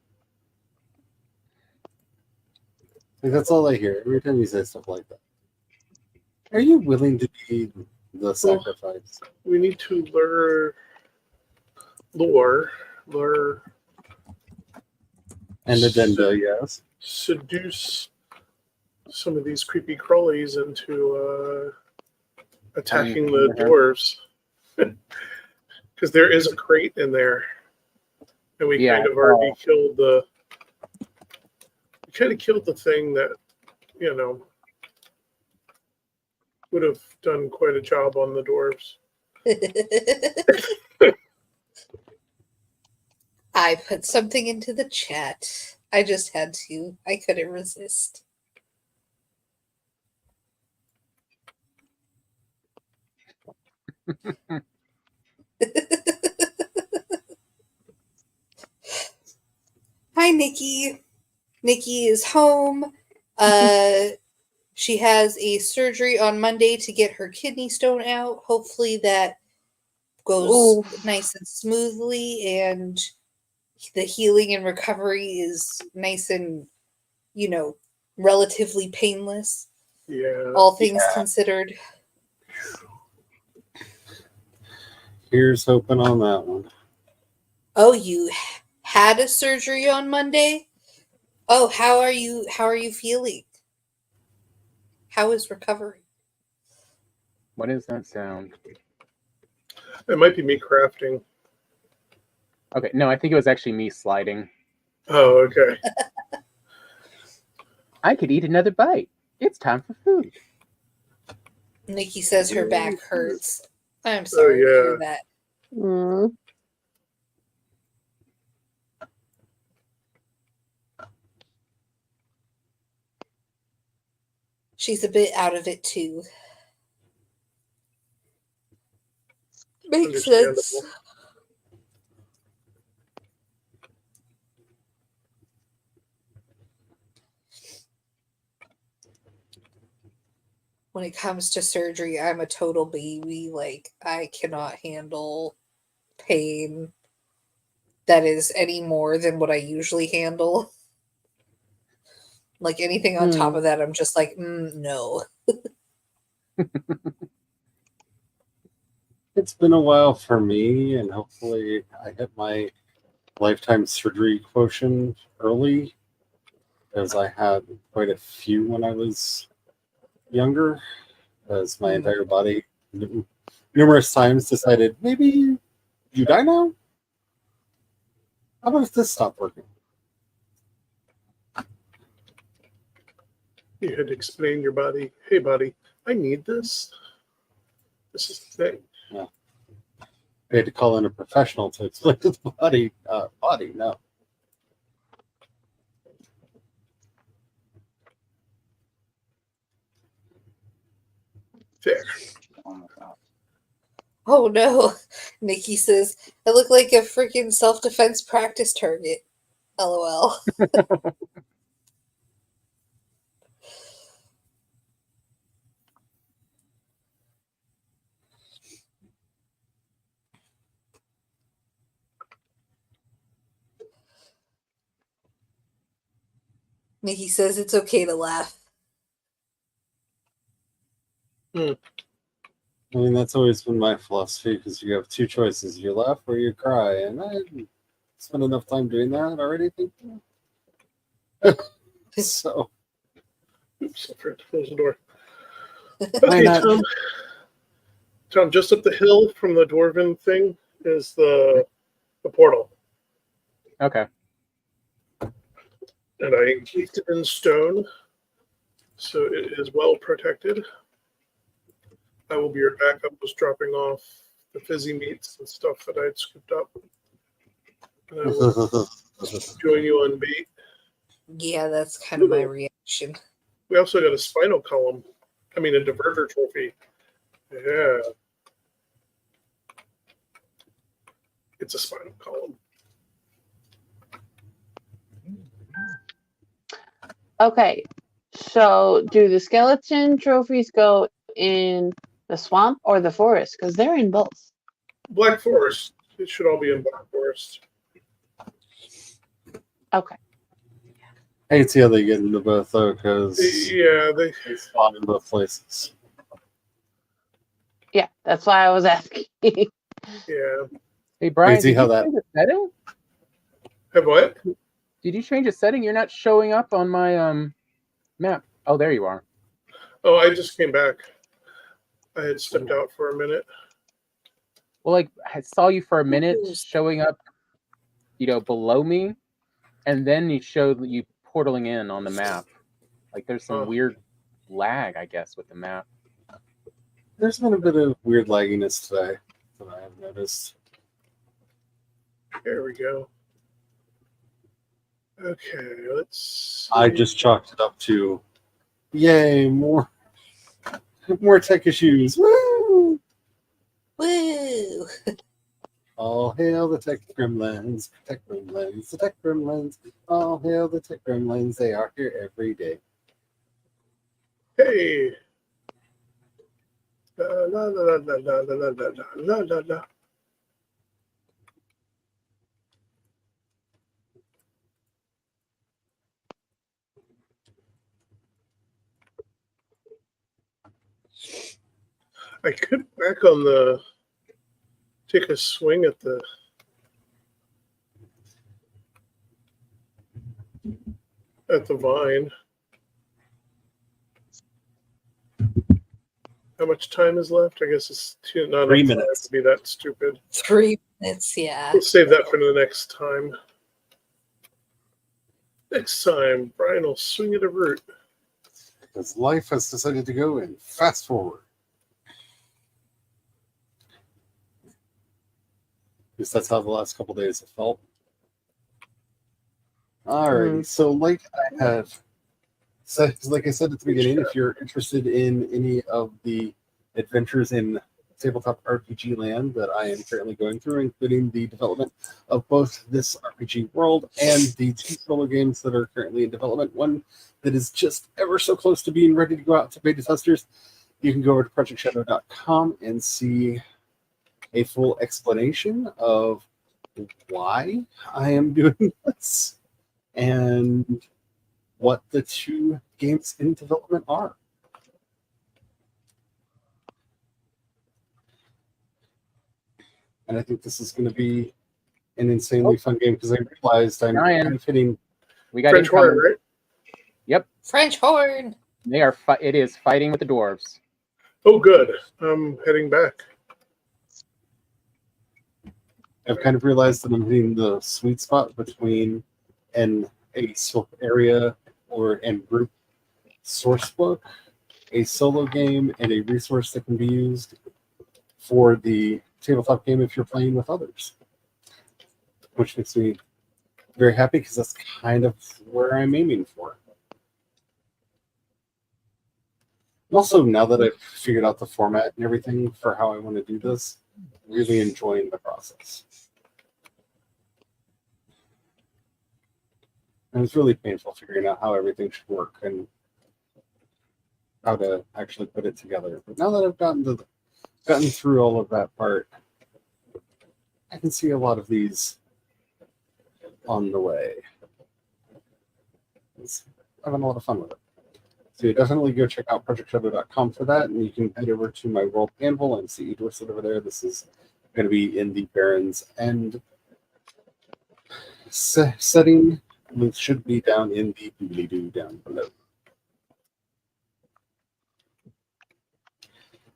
Like, that's all I hear every time you say stuff like that. Are you willing to be the sacrifice? We need to lure, And addenda, yes. seduce some of these creepy crawlies into attacking the dwarves. Because there is a crate in there. And we kind of already killed the thing that, would have done quite a job on the dwarves. I put something into the chat. I just had to. I couldn't resist. Hi, Nikki. Nikki is home. She has a surgery on Monday to get her kidney stone out. Hopefully that goes nice and smoothly, and the healing and recovery is nice and, relatively painless. Yeah. All things considered. Here's hoping on that one. Oh, you had a surgery on Monday? Oh, how are you feeling? How is recovery? What is that sound? It might be me crafting. Okay, no, I think it was actually me sliding. Oh, okay. I could eat another bite. It's time for food. Nikki says her back hurts. I'm sorry to hear that. Mm. She's a bit out of it too. Makes sense. When it comes to surgery, I'm a total baby. Like, I cannot handle pain that is any more than what I usually handle. Like, anything on top of that, I'm just like, no. It's been a while for me, and hopefully I hit my lifetime surgery quotient early, as I had quite a few when I was younger, as my entire body numerous times decided, maybe you die now? How about if this stopped working? You had to explain your body. Hey, body, I need this. This is the thing. Yeah. I had to call in a professional to explain to the body, no. Fair. Oh no. Nikki says, I look like a freaking self-defense practice target. LOL. Mickey says it's okay to laugh. I mean, that's always been my philosophy because you have two choices: you laugh or you cry, and I spent enough time doing that already. So, Oops, I forgot to close the door. why Okay, not? Tom, just up the hill from the dwarven thing is the portal. Okay. And I encased it in stone, so it is well protected. I will be right back. I was dropping off the fizzy meats and stuff that I had scooped up. And I will join you on bait. Yeah, that's kind of my reaction. We also got a spinal column. I mean, a diverter trophy. Yeah. It's a spinal column. Okay, so do the skeleton trophies go in the swamp or the forest? Because they're in both. Black Forest. It should all be in Black Forest. Okay. I can see how they get into both though, because Yeah, they spawn in both places. Yeah, that's why I was asking. yeah. Hey Brian, I see did how you that. change the setting? Have what? Did you change a setting? You're not showing up on my map. Oh, there you are. Oh, I just came back. I had stepped out for a minute. Well, like I saw you for a minute Ooh. showing up, below me, and then you showed you portaling in on the map. Like there's some weird lag, I guess, with the map. There's been a bit of weird lagginess today that I have noticed. There we go. Okay, let's. I just chalked it up to, yay, more tech issues. Woo! Woo! All hail the tech gremlins, the tech gremlins. All hail the tech gremlins. They are here every day. Hey. La la la la la la la la la la. I could back on the take a swing at the vine. How much time is left? I guess it's not 3 enough minutes. time to be that stupid. 3 minutes, yeah. We'll save that for the next time. Next time, Brian will swing at a root. Because life has decided to go in fast forward. Because that's how the last couple days have felt. Alrighty, so like I said at the beginning, if you're interested in any of the adventures in tabletop RPG land that I am currently going through, including the development of both this RPG world and the 2 solo games that are currently in development, one that is just ever so close to being ready to go out to beta testers, you can go over to projectshadow.com and see a full explanation of why I am doing this and what the 2 games in development are. And I think this is going to be an insanely fun game because I realized I'm kind of hitting. We got French horn, right? Yep. French horn. They are. It is fighting with the dwarves. Oh, good. I'm heading back. I've kind of realized that I'm hitting the sweet spot between a area and group source book, a solo game, and a resource that can be used for the tabletop game if you're playing with others, which makes me very happy because that's kind of where I'm aiming for. Also, now that I've figured out the format and everything for how I want to do this, really enjoying the process. And it's really painful figuring out how everything should work and how to actually put it together. But now that I've gotten through all of that part, I can see a lot of these on the way. having a lot of fun with it. So definitely go check out projectshadow.com for that, and you can head over to my World Anvil and see Edward over there. This is going to be in the Baron's End setting. It should be down in the doobly-doo down below.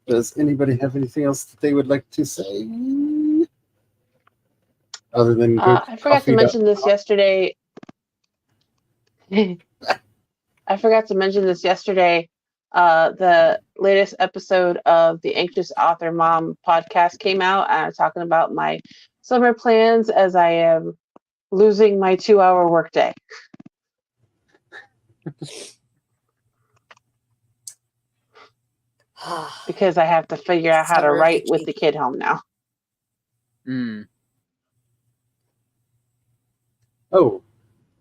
Does anybody have anything else that they would like to say? Other than go I forgot to mention this yesterday. I forgot to mention this yesterday. The latest episode of the Anxious Author Mom podcast came out, and I'm talking about my summer plans as I am losing my 2-hour workday. Because I have to figure out how to write with the kid home now. Oh,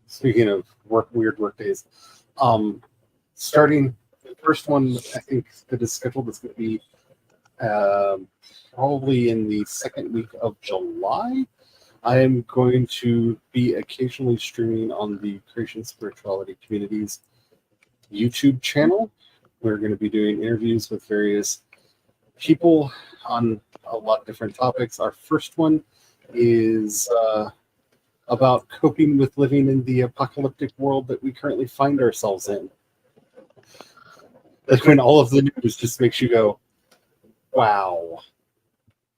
speaking of weird work days, starting the first one, I think that is scheduled is going to be probably in the second week of July. I am going to be occasionally streaming on the Creation Spirituality Community's YouTube channel. We're going to be doing interviews with various people on a lot of different topics. Our first one is about coping with living in the apocalyptic world that we currently find ourselves in. Like when all of the news just makes you go, wow.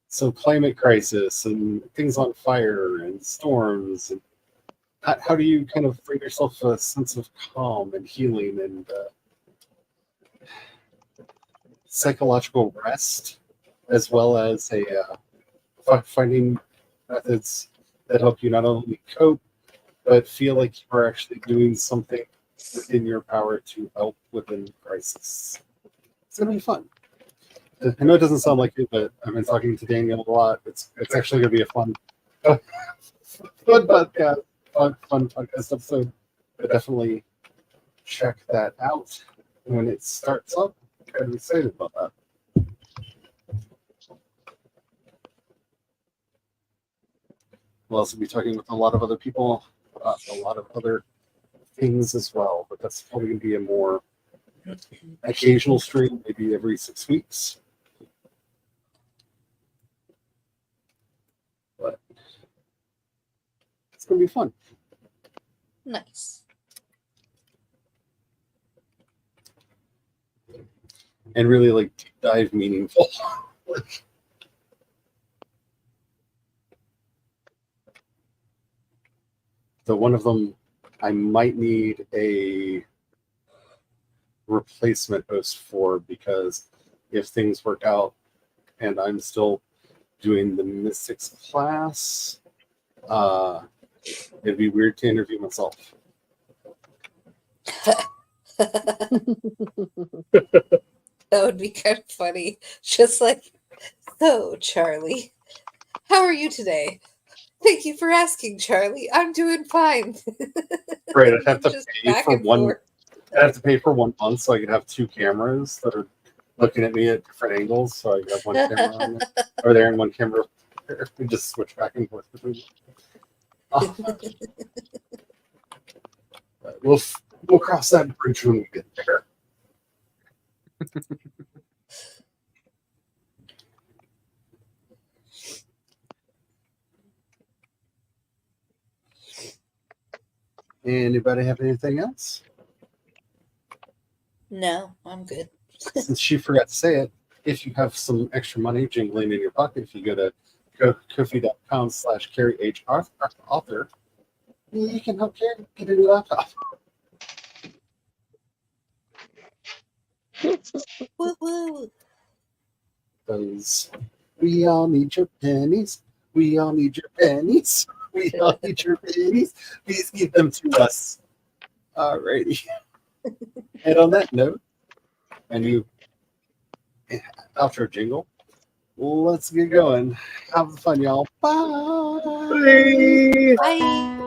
So climate crisis and things on fire and storms. And how do you kind of bring yourself a sense of calm and healing and psychological rest, as well as finding methods that help you not only cope, but feel like you are actually doing something within your power to help within crisis. It's going to be fun. I know it doesn't sound like it, but I've been talking to Daniel a lot. It's actually going to be a fun podcast, fun podcast episode. But definitely check that out when it starts up. I'm kind of excited about that. We'll also be talking with a lot of other people about a lot of other things as well. But that's probably going to be a more occasional stream, maybe every 6 weeks. But it's going to be fun. Nice. And really like deep dive meaningful. So one of them, I might need a replacement host for, because if things work out and I'm still doing the Mystics class, it'd be weird to interview myself. That would be kind of funny. Just like, so, Charlie, how are you today? Thank you for asking, Charlie. I'm doing fine. Right, I'd have to Just pay back for and one. forth. I'd have to pay for 1 month so I could have 2 cameras that are looking at me at different angles. So I could have one camera on there, over there and one camera there. We just switch back and forth between them. But we'll cross that bridge when we get there. Anybody have anything else? No, I'm good. Since she forgot to say it, if you have some extra money jingling in your pocket, if you go to kofi.com/CarrieHauthor, you can help Carrie get a new laptop. Woo woo. Because we all need your pennies. We all need your pennies. We all need your pennies. Please give them to us. Alrighty. And on that note, a new outro jingle. Let's get going. Have fun, y'all. Bye. Bye. Bye.